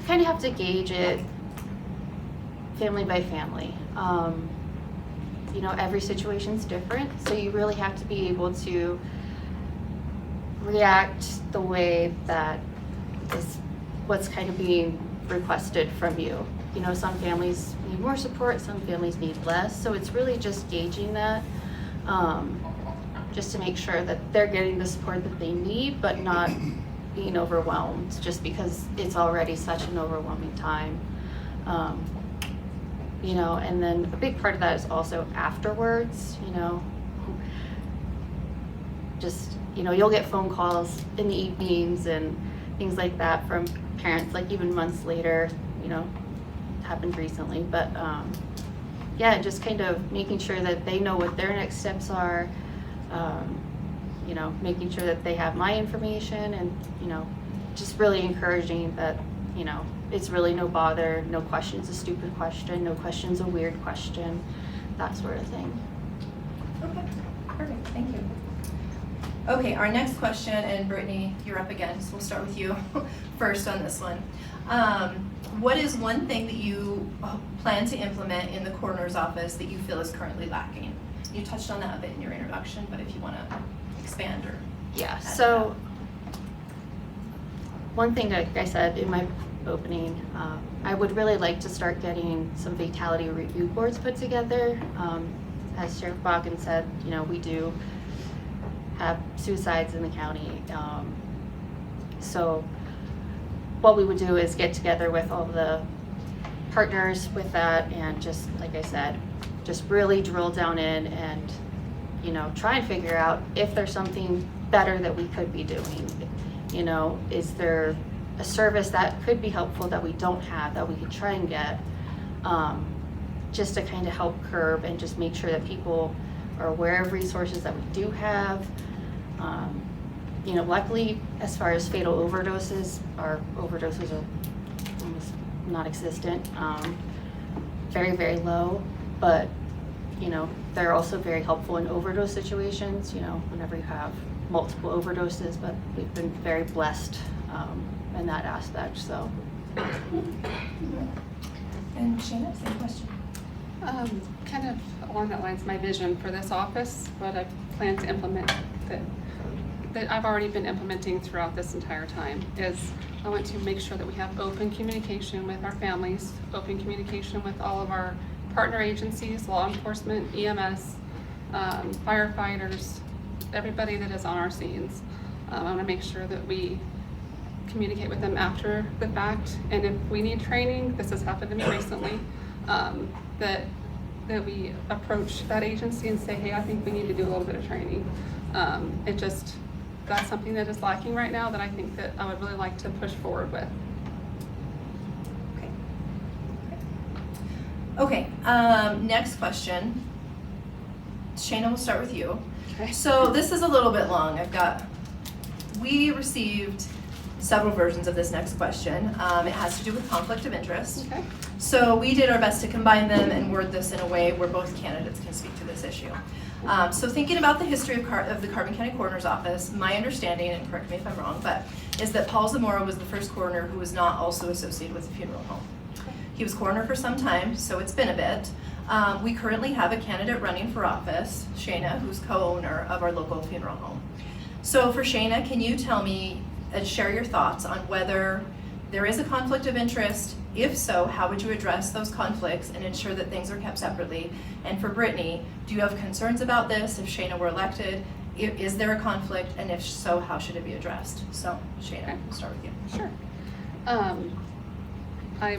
kind of have to gauge it family by family. You know, every situation's different, so you really have to be able to react the way that is what's kind of being requested from you. You know, some families need more support, some families need less, so it's really just gauging that. just to make sure that they're getting the support that they need, but not being overwhelmed just because it's already such an overwhelming time. You know, and then a big part of that is also afterwards, you know, just, you know, you'll get phone calls in the evenings and things like that from parents, like even months later, you know, happened recently, but yeah, just kind of making sure that they know what their next steps are, you know, making sure that they have my information, and, you know, just really encouraging that, you know, it's really no bother, no question's a stupid question, no question's a weird question, that sort of thing. Okay, perfect, thank you. Okay, our next question, and Brittany, you're up again, so we'll start with you first on this one. What is one thing that you plan to implement in the coroner's office that you feel is currently lacking? You touched on that a bit in your introduction, but if you want to expand or Yeah, add to so one thing, like I said in my opening, I would really like to start getting some fatality review boards put together. As Sheriff Bakken said, you know, we do have suicides in the county. So what we would do is get together with all the partners with that, and just, like I said, just really drill down in and, you know, try and figure out if there's something better that we could be doing. You know, is there a service that could be helpful that we don't have that we could try and get, just to kind of help curb and just make sure that people are aware of resources that we do have. You know, luckily, as far as fatal overdoses, our overdoses are almost non-existent, very, very low, but, you know, they're also very helpful in overdose situations, you know, whenever you have multiple overdoses, but we've been very blessed in that aspect, so. And Shayna, same question. Kind of along that lines, my vision for this office, what I plan to implement that I've already been implementing throughout this entire time is I want to make sure that we have open communication with our families, open communication with all of our partner agencies, law enforcement, EMS, firefighters, everybody that is on our scenes. I want to make sure that we communicate with them after the fact, and if we need training, this has happened to me recently, that we approach that agency and say, hey, I think we need to do a little bit of training. That's something that is lacking right now that I think that I would really like to push forward with. Okay, next question. Shayna, we'll start with you. Okay. So this is a little bit long. We received several versions of this next question. It has to do with conflict of interest. Okay. So we did our best to combine them and word this in a way where both candidates can speak to this issue. So thinking about the history of the Carbon County Coroner's Office, my understanding, and correct me if I'm wrong, but is that Paul Zamora was the first coroner who was not also associated with a funeral home. He was coroner for some time, so it's been a bit. We currently have a candidate running for office, Shayna, who's co-owner of our local funeral home. So for Shayna, can you tell me and share your thoughts on whether there is a conflict of interest? If so, how would you address those conflicts and ensure that things are kept separately? And for Brittany, do you have concerns about this if Shayna were elected? Is there a conflict, and if so, how should it be addressed? So Shayna, we'll start with you. Sure. I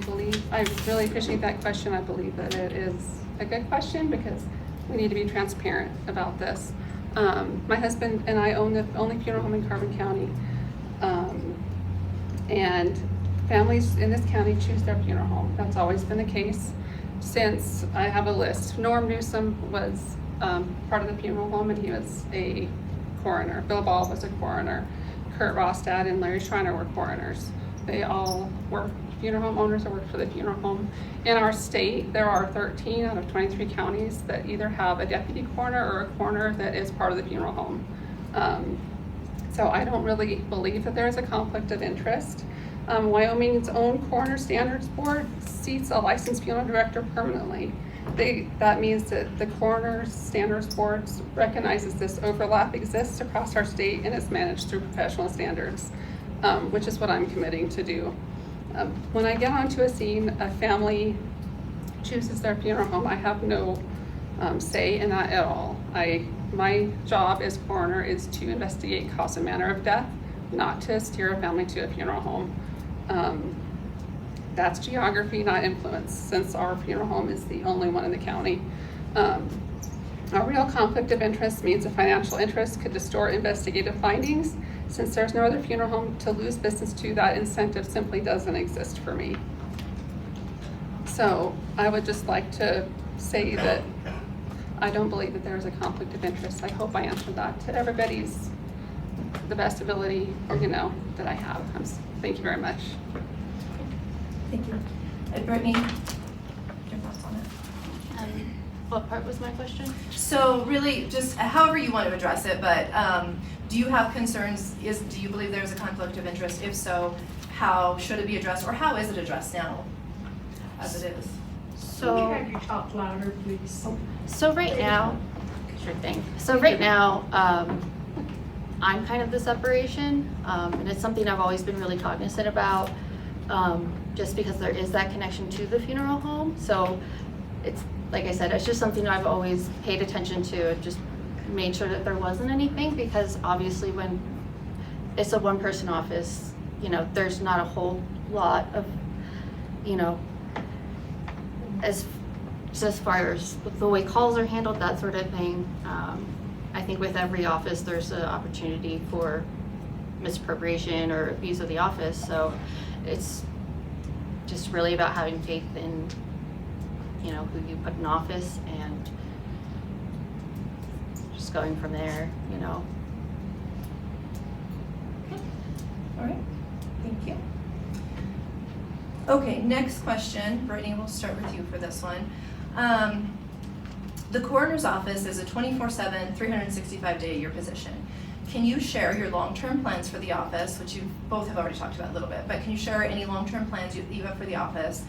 really appreciate that question. I believe that it is a good question because we need to be transparent about this. My husband and I own the only funeral home in Carbon County. And families in this county choose their funeral home. That's always been the case since I have a list. Norm Newsom was part of the funeral home, and he was a coroner. Bill Ball was a coroner. Kurt Rostad and Larry Schreiner were coroners. They all were funeral home owners that worked for the funeral home. In our state, there are 13 out of 23 counties that either have a deputy coroner or a coroner that is part of the funeral home. So I don't really believe that there is a conflict of interest. Wyoming's own Coroner Standards Board seats a licensed funeral director permanently. That means that the Coroner Standards Board recognizes this overlap exists across our state and is managed through professional standards, which is what I'm committing to do. When I get onto a scene, a family chooses their funeral home, I have no say in that at all. My job as coroner is to investigate cause and manner of death, not to steer a family to a funeral home. That's geography, not influence, since our funeral home is the only one in the county. A real conflict of interest means a financial interest could distort investigative findings. Since there's no other funeral home to lose business to, that incentive simply doesn't exist for me. So I would just like to say that I don't believe that there is a conflict of interest. I hope I answered that to everybody's, the best ability, that I have. Thank you very much. Thank you. Brittany, your thoughts on it? What part was my question? So really, just however you want to address it, but do you have concerns? Do you believe there's a conflict of interest? If so, how should it be addressed, or how is it addressed now, as it is? So, Can you have you talk louder, please? so right now, sure thing. So right now, I'm kind of the separation, and it's something I've always been really cognizant about, just because there is that connection to the funeral home. So it's, like I said, it's just something I've always paid attention to, just made sure that there wasn't anything, because obviously when it's a one-person office, there's not a whole lot of, as far as the way calls are handled, that sort of thing. I think with every office, there's an opportunity for misappropriation or abuse of the office. So it's just really about having faith in, who you put in office, and just going from there, All right, thank you. Okay, next question. Brittany, we'll start with you for this one. The coroner's office is a 24/7, 365-day-a-year position. Can you share your long-term plans for the office, which you both have already talked about a little bit, but can you share any long-term plans you have for the office?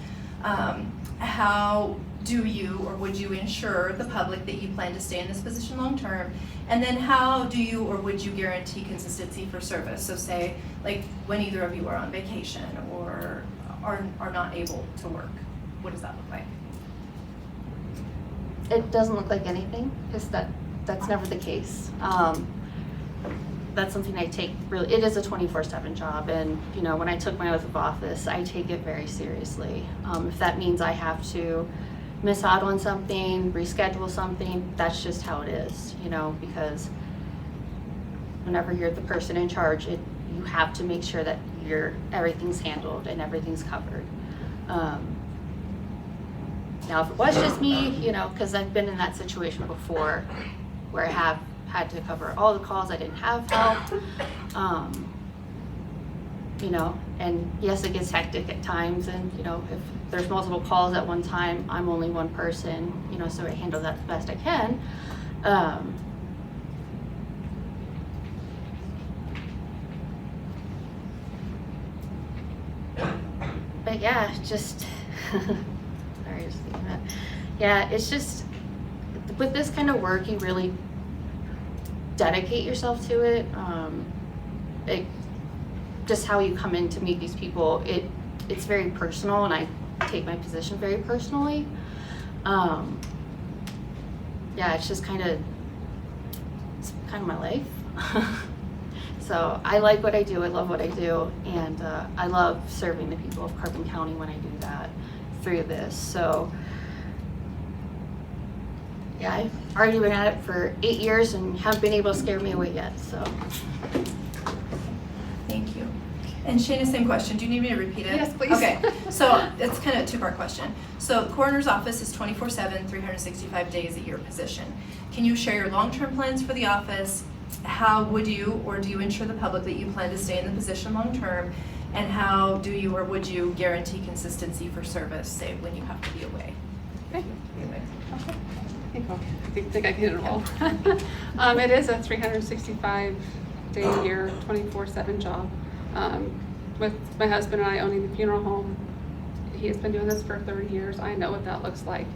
How do you or would you ensure the public that you plan to stay in this position long-term? And then how do you or would you guarantee consistency for service? So say, like, when either of you are on vacation or are not able to work, what does that look like? it doesn't look like anything, because that's never the case. That's something I take really, it is a 24/7 job, and when I took my oath of office, I take it very seriously. If that means I have to miss out on something, reschedule something, that's just how it is, because whenever you're the person in charge, you have to make sure that everything's handled and everything's covered. Now, if it was just me, because I've been in that situation before where I have had to cover all the calls, I didn't have help, and yes, it gets hectic at times, and if there's multiple calls at one time, I'm only one person, so I handle that the best I can. But yeah, just sorry, just thinking that. Yeah, it's just with this kind of work, you really dedicate yourself to it. Just how you come in to meet these people, it's very personal, and I take my position very personally. Yeah, it's kind of my life. So I like what I do, I love what I do, and I love serving the people of Carbon County when I do that through this. So yeah, I've already been at it for 8 years and haven't been able to scare me away yet, so. Thank you. And Shayna, same question. Do you need me to repeat it? Yes, please. Okay, so it's kind of a two-part question. So the coroner's office is 24/7, 365 days a year position. Can you share your long-term plans for the office? How would you or do you ensure the public that you plan to stay in the position long-term? And how do you or would you guarantee consistency for service, say, when you have to be away? Okay. I think I can hit it all. It is a 365-day-a-year, 24/7 job. With my husband and I owning the funeral home, he has been doing this for 30 years. I know what that looks like.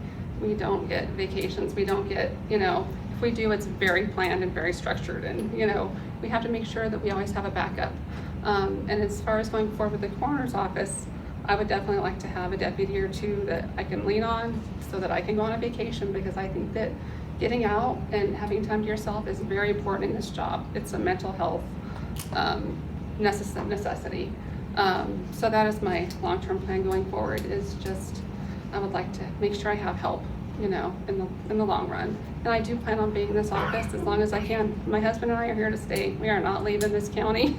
We don't get vacations. We don't get, if we do, it's very planned and very structured. And, we have to make sure that we always have a backup. And as far as going forward with the coroner's office, I would definitely like to have a deputy or two that I can lean on so that I can go on a vacation, because I think that getting out and having time to yourself is very important in this job. It's a mental health necessity. So that is my long-term plan going forward, is just, I would like to make sure I have help, you know, in the long run. And I do plan on being in this office as long as I can. My husband and I are here to stay. We are not leaving this county.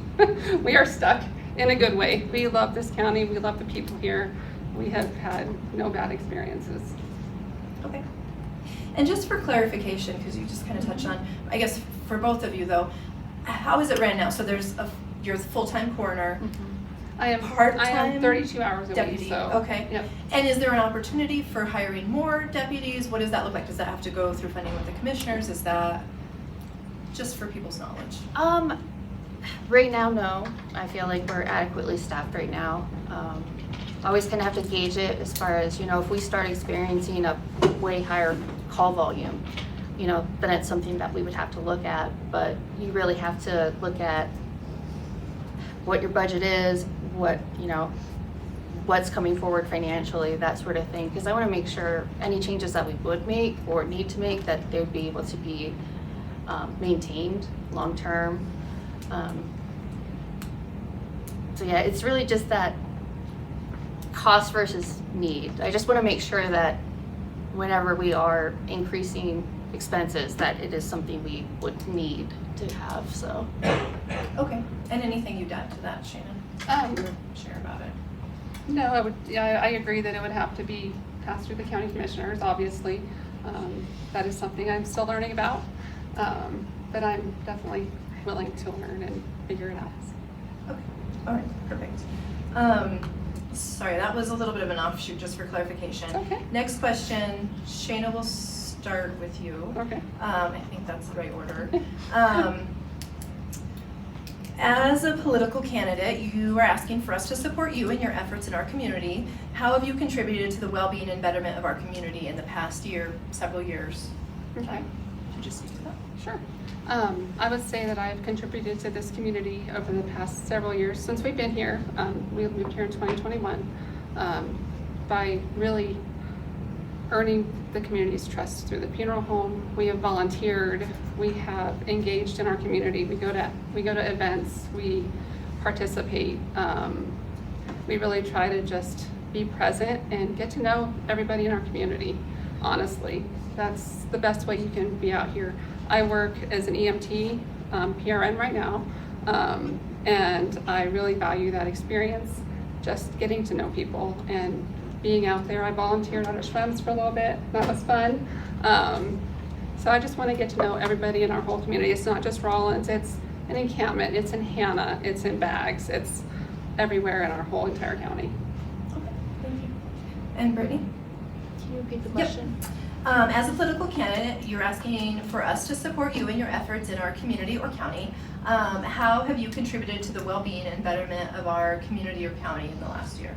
We are stuck in a good way. We love this county. We love the people here. We have had no bad experiences. Okay. And just for clarification, because you just kind of touched on, I guess for both of you though, how is it ran now? So you're a full-time coroner. I am Part-time 32 hours a deputy. week. So Okay. Yep. And is there an opportunity for hiring more deputies? What does that look like? Does that have to go through funding with the commissioners? Is that just for people's knowledge? Right now, no. I feel like we're adequately staffed right now. Always kind of have to gauge it as far as, you know, if we start experiencing a way higher call volume, you know, then it's something that we would have to look at. But you really have to look at what your budget is, what, you know, what's coming forward financially, that sort of thing. Because I want to make sure any changes that we would make or need to make, that they would be able to be maintained long-term. So yeah, it's really just that cost versus need. I just want to make sure that whenever we are increasing expenses, that it is something we would need to have, so. Okay. And anything you'd add to that, Shannon? Share about it. No, I agree that it would have to be passed through the county commissioners, obviously. That is something I'm still learning about. But I'm definitely willing to learn and figure it out. Okay. All right. Perfect. Sorry, that was a little bit of an offshoot just for clarification. Okay. Next question, Shayna, will start with you. Okay. I think that's the right order. As a political candidate, you are asking for us to support you in your efforts in our community. How have you contributed to the well-being and betterment of our community in the past year, several years? Okay. Could you speak to that? Sure. I would say that I've contributed to this community over the past several years since we've been here. We moved here in 2021 by really earning the community's trust through the funeral home. We have volunteered. We have engaged in our community. We go to events. We participate. We really try to just be present and get to know everybody in our community. Honestly, that's the best way you can be out here. I work as an EMT, PRN right now, and I really value that experience, just getting to know people and being out there. I volunteered on a Schwems for a little bit. That was fun. So I just want to get to know everybody in our whole community. It's not just Rollins, it's in Encampment, it's in Hannah, it's in Baggs, it's everywhere in our whole entire county. Okay, thank you. And Brittany? Can you repeat the question? Yep. As a political candidate, you're asking for us to support you in your efforts in our community or county. How have you contributed to the well-being and betterment of our community or county in the last year?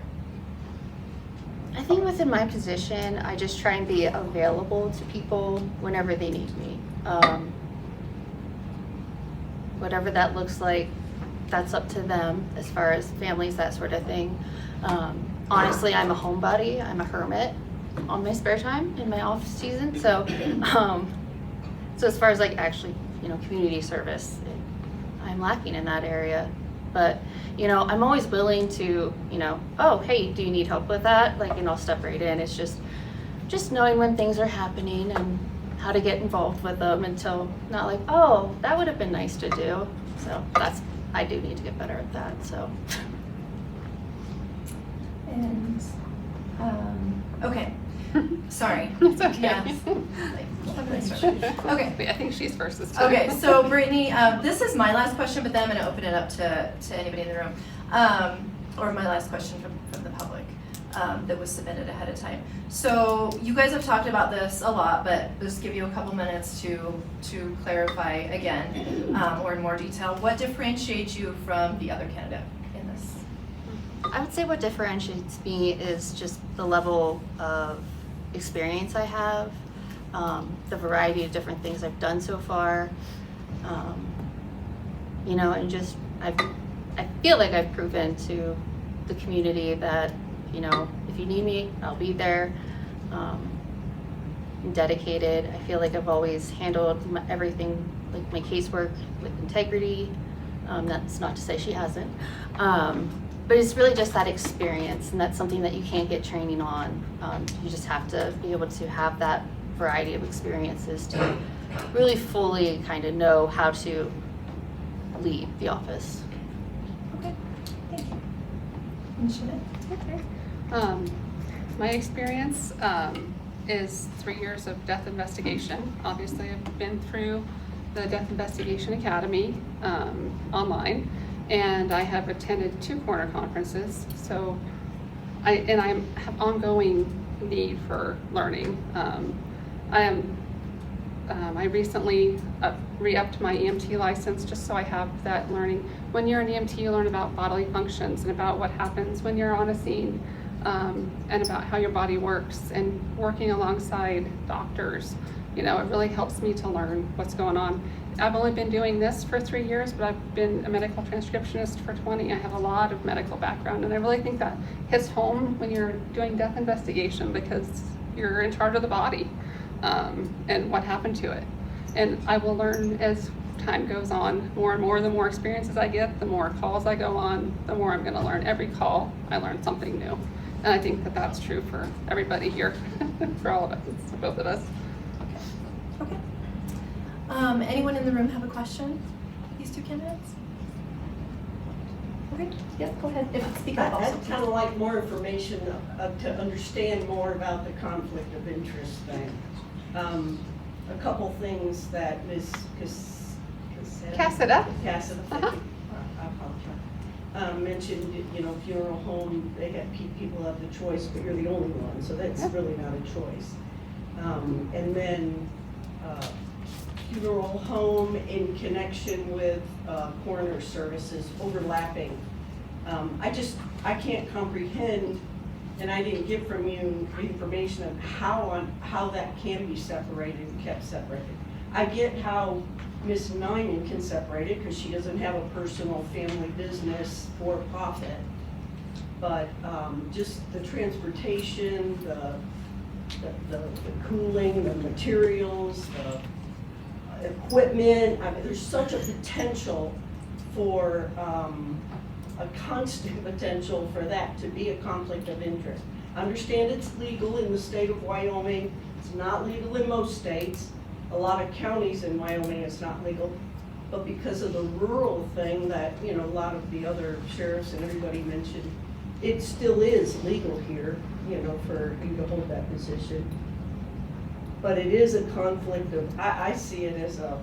I think within my position, I just try and be available to people whenever they need me. Whatever that looks like, that's up to them as far as families, that sort of thing. Honestly, I'm a homebody. I'm a hermit on my spare time in my off season. So, so as far as like actually, you know, community service, I'm lacking in that area. But, you know, I'm always willing to, you know, oh, hey, do you need help with that? Like, and I'll step right in. It's just knowing when things are happening and how to get involved with them until not like, oh, that would have been nice to do. So I do need to get better at that, so. And, okay. Sorry. It's okay. Yes. Okay. Wait, I think she's first this time. Okay, so Brittany, this is my last question, but then I'm going to open it up to anybody in the room. Or my last question from the public that was submitted ahead of time. So you guys have talked about this a lot, but just give you a couple minutes to clarify again or in more detail. What differentiates you from the other candidate in this? I would say what differentiates me is just the level of experience I have, the variety of different things I've done so far, you know, and just I feel like I've proven to the community that, you know, if you need me, I'll be there. I'm dedicated. I feel like I've always handled everything, like my casework, with integrity. That's not to say she hasn't. But it's really just that experience, and that's something that you can't get training on. You just have to be able to have that variety of experiences to really fully kind of know how to lead the office. Okay, thank you. And Shannon? Okay. My experience is 3 years of death investigation. Obviously, I've been through the Death Investigation Academy online, and I have attended 2 coroner conferences. So, I have ongoing need for learning. I recently re-upped my EMT license just so I have that learning. When you're an EMT, you learn about bodily functions and about what happens when you're on a scene, and about how your body works, and working alongside doctors. You know, it really helps me to learn what's going on. I've only been doing this for 3 years, but I've been a medical transcriptionist for 20. I have a lot of medical background, and I really think that hits home when you're doing death investigation, because you're in charge of the body, and what happened to it. And I will learn as time goes on more and more. The more experiences I get, the more calls I go on, the more I'm going to learn. Every call, I learn something new. And I think that that's true for everybody here, for all of us, for both of us. Okay. Anyone in the room have a question? These 2 candidates? Okay, yeah, go ahead. Speak up also. I'd kind of like more information to understand more about the conflict of interest thing. A couple things that Ms. Cassida. Cassida, thank you. I apologize. Mentioned, you know, funeral home, they have people have the choice, but you're the only one, so that's really not a choice. And then funeral home in connection with coroner services overlapping. I can't comprehend, and I didn't get from you information of how that can be separated and kept separated. I get how Ms. Nyman can separate it because she doesn't have a personal family business for profit. But just the transportation, the cooling, the materials, the equipment, I mean, there's such a potential for a constant potential for that to be a conflict of interest. I understand it's legal in the state of Wyoming. It's not legal in most states. A lot of counties in Wyoming it's not legal. But because of the rural thing that, you know, a lot of the other sheriffs and everybody mentioned, it still is legal here, you know, for you to hold that position. But it is a conflict of, I see it as a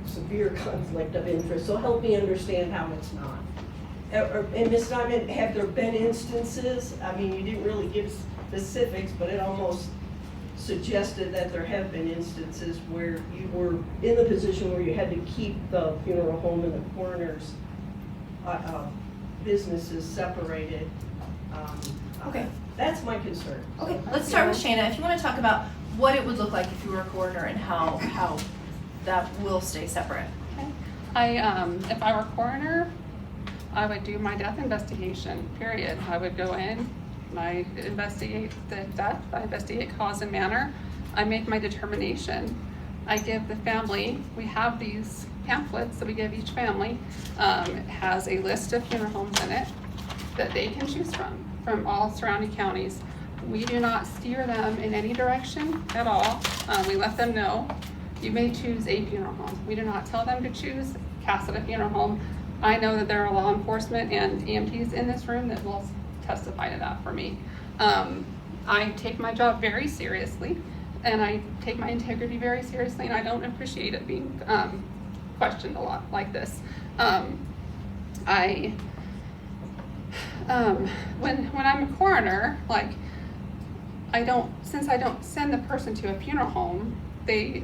severe conflict of interest. So help me understand how it's not. And Ms. Nyman, have there been instances, I mean, you didn't really give specifics, but it almost suggested that there have been instances where you were in the position where you had to keep the funeral home and the coroner's businesses separated. Okay. That's my concern. Okay, let's start with Shana. If you want to talk about what it would look like if you were a coroner and how that will stay separate. Okay. If I were coroner, I would do my death investigation, period. I would go in, I investigate the death, I investigate cause and manner, I make my determination. I give the family, we have these pamphlets that we give each family. It has a list of funeral homes in it that they can choose from all surrounding counties. We do not steer them in any direction at all. We let them know, you may choose a funeral home. We do not tell them to choose Cassida Funeral Home. I know that there are law enforcement and EMTs in this room that will testify to that for me. I take my job very seriously, and I take my integrity very seriously, and I don't appreciate it being questioned a lot like this. When I'm a coroner, like, since I don't send the person to a funeral home, they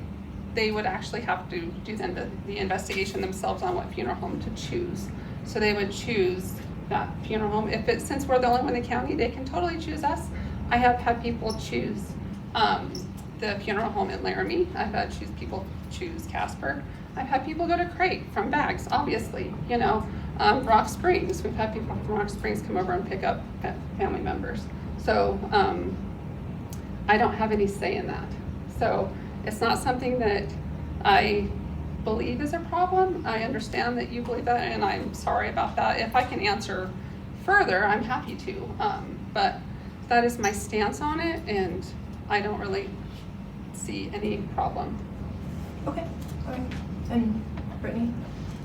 would actually have to do the investigation themselves on what funeral home to choose. So they would choose that funeral home. Since we're the only one in the county, they can totally choose us. I have had people choose the funeral home in Laramie. I've had people choose Casper. I've had people go to Crate from Bags, obviously, you know. Rock Springs, we've had people from Rock Springs come over and pick up family members. So I don't have any say in that. So it's not something that I believe is a problem. I understand that you believe that, and I'm sorry about that. If I can answer further, I'm happy to. But that is my stance on it, and I don't really see any problem. Okay, all right. And Brittany?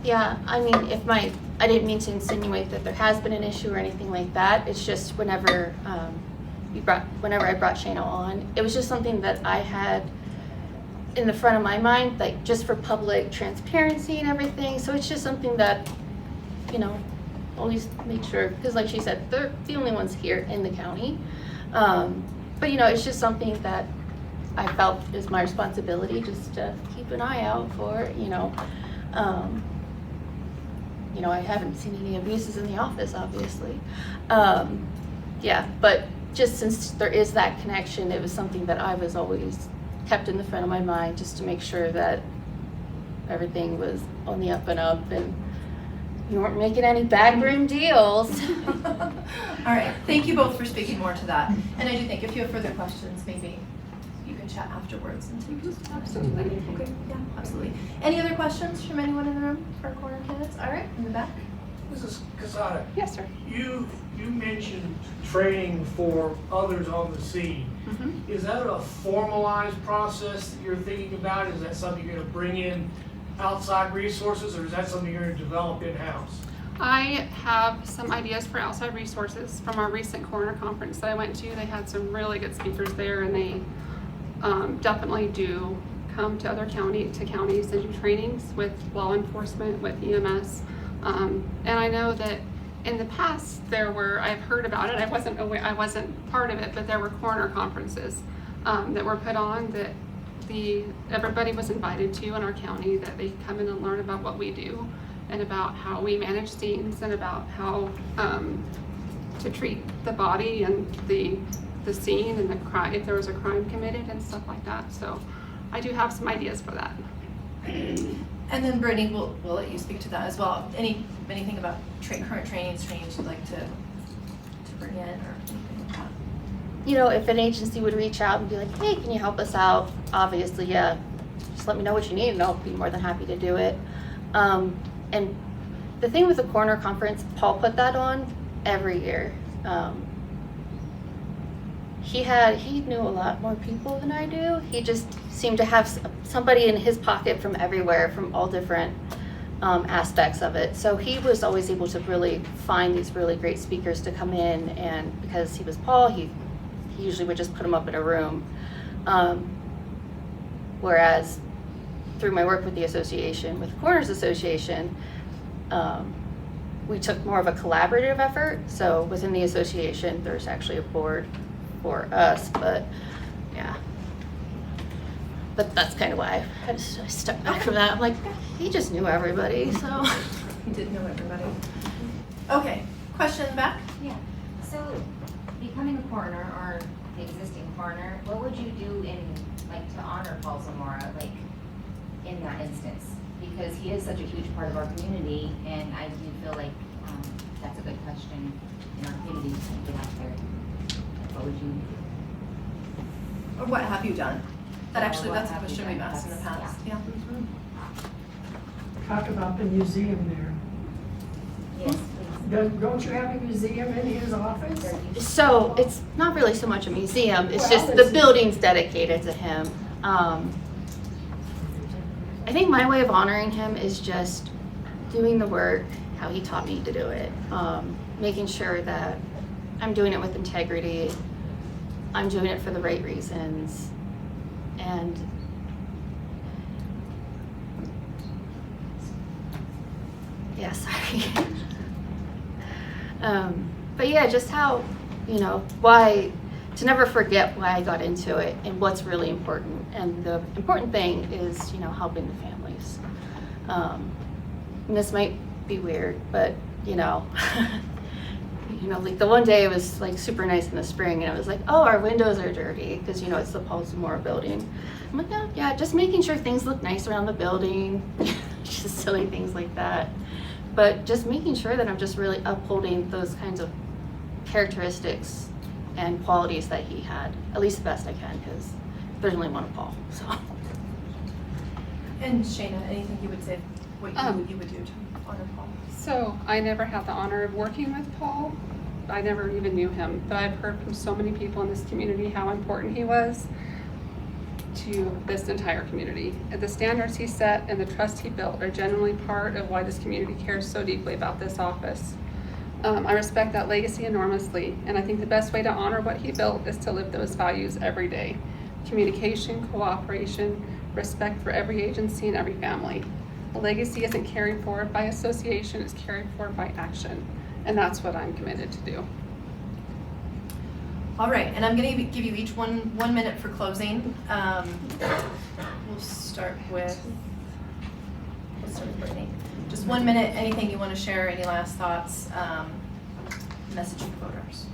Yeah, I mean, I didn't mean to insinuate that there has been an issue or anything like that. It's just whenever I brought Shayna on, it was just something that I had in the front of my mind, like just for public transparency and everything. So it's just something that, always make sure, because like she said, they're the only ones here in the county. But it's just something that I felt is my responsibility, just to keep an eye out for, I haven't seen any abuses in the office, obviously. But just since there is that connection, it was something that I was always kept in the front of my mind, just to make sure that everything was on the up and up and you weren't making any backroom deals. All right, thank you both for speaking more to that. And I do think if you have further questions, maybe you can chat afterwards and take those. Absolutely. Okay, yeah, absolutely. Any other questions from anyone in the room for Coroner candidates? All right, in the back. Mrs. Casada. Yes, sir. You mentioned training for others on the scene. Mm-hmm. Is that a formalized process that you're thinking about? Is that something you're going to bring in outside resources, or is that something you're going to develop in-house? I have some ideas for outside resources from our recent coroner conference that I went to. They had some really good speakers there, and they definitely do come to other counties and do trainings with law enforcement, with EMS. And I know that in the past I've heard about it. I wasn't part of it, but there were coroner conferences that were put on that everybody was invited to in our county, that they come in and learn about what we do and about how we manage scenes and about how to treat the body and the scene and the crime, if there was a crime committed and stuff like that. So I do have some ideas for that. And then Brittany, we'll let you speak to that as well. Anything about current trainings you'd like to bring in or anything like that? If an agency would reach out and be like, hey, can you help us out? Obviously, yeah, just let me know what you need and I'll be more than happy to do it. And the thing with the coroner conference, Paul put that on every year. He knew a lot more people than I do. He just seemed to have somebody in his pocket from everywhere, from all different aspects of it. So he was always able to really find these really great speakers to come in, and because he was Paul, he usually would just put them up in a room. Whereas through my work with the association, with the Coroners Association, we took more of a collaborative effort. So within the association, there's actually a board for us, but yeah. But that's kind of why I had to step back from that. I'm like, he just knew everybody, so. He did know everybody. Okay, question in the back? Yeah, so becoming a coroner or the existing coroner, what would you do to honor Paul Zamora, in that instance? Because he is such a huge part of our community, and I do feel like that's a good question in our community to get out there. What would you? Or what have you done? That's a what question have you we've done? asked in the That's- past. Yeah. Talk about the museum there. Yes, please. Don't you have a museum in his office? So it's not really so much a museum, it's Well, just the building's dedicated to him. I think my way of honoring him is just doing the work how he taught me to do it. Making sure that I'm doing it with integrity, I'm doing it for the right reasons, and yeah, sorry. But yeah, just how, why, to never forget why I got into it and what's really important. And the important thing is, helping the families. And this might be weird, but, like the one day it was like super nice in the spring and it was like, oh, our windows are dirty because, it's the Paul Zamora building. I'm like, yeah, just making sure things look nice around the building, just silly things like that. but just making sure that I'm just really upholding those kinds of characteristics and qualities that he had, at least the best I can, because there's only one of Paul. So. And Shayna, anything you would say, what you would do to honor Paul? So I never had the honor of working with Paul. I never even knew him, but I've heard from so many people in this community how important he was to this entire community. And the standards he set and the trust he built are genuinely part of why this community cares so deeply about this office. I respect that legacy enormously, and I think the best way to honor what he built is to live those values every day. Communication, cooperation, respect for every agency and every family. A legacy isn't carried forward by association, it's carried forward by action. And that's what I'm committed to do. All right, and I'm going to give you each one minute for closing. We'll start with Brittany. Just 1 minute, anything you want to share, any last thoughts, message for voters.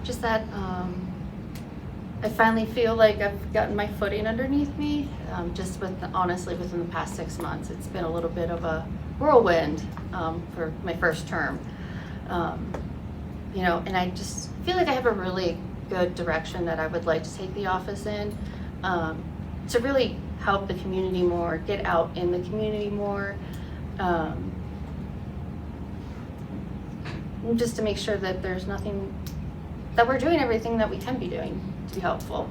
Just that I finally feel like I've gotten my footing underneath me. Just honestly, within the past 6 months, it's been a little bit of a whirlwind for my first term. You know, and I just feel like I have a really good direction that I would like to take the office in, to really help the community more, get out in the community more, just to make sure that there's nothing, that we're doing everything that we can be doing to be helpful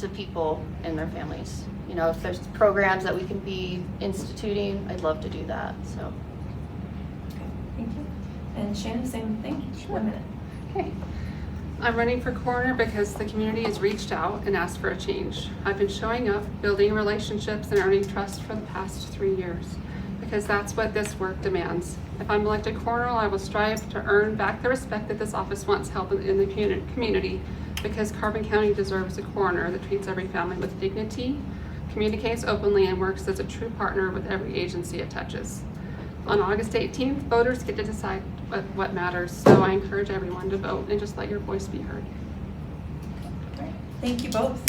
to people and their families. You know, if there's programs that we can be instituting, I'd love to do that, so. Okay, thank you. And Shannon, same thing, Sure. 1 minute. Okay. I'm running for coroner because the community has reached out and asked for a change. I've been showing up, building relationships, and earning trust for the past 3 years, because that's what this work demands. If I'm elected coroner, I will strive to earn back the respect that this office once held in the community, because Carbon County deserves a coroner that treats every family with dignity, communicates openly, and works as a true partner with every agency it touches. On August 18th, voters get to decide what matters, so I encourage everyone to vote and just let your voice be heard. All right. Thank you both.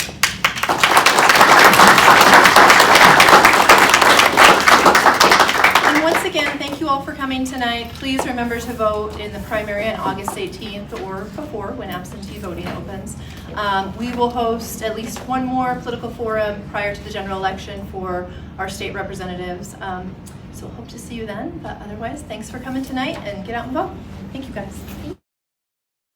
And once again, thank you all for coming tonight. Please remember to vote in the primary on August 18th or before, when absentee voting opens. We will host at least one more political forum prior to the general election for our state representatives. So hope to see you then, but otherwise, thanks for coming tonight and get out and vote. Thank you guys.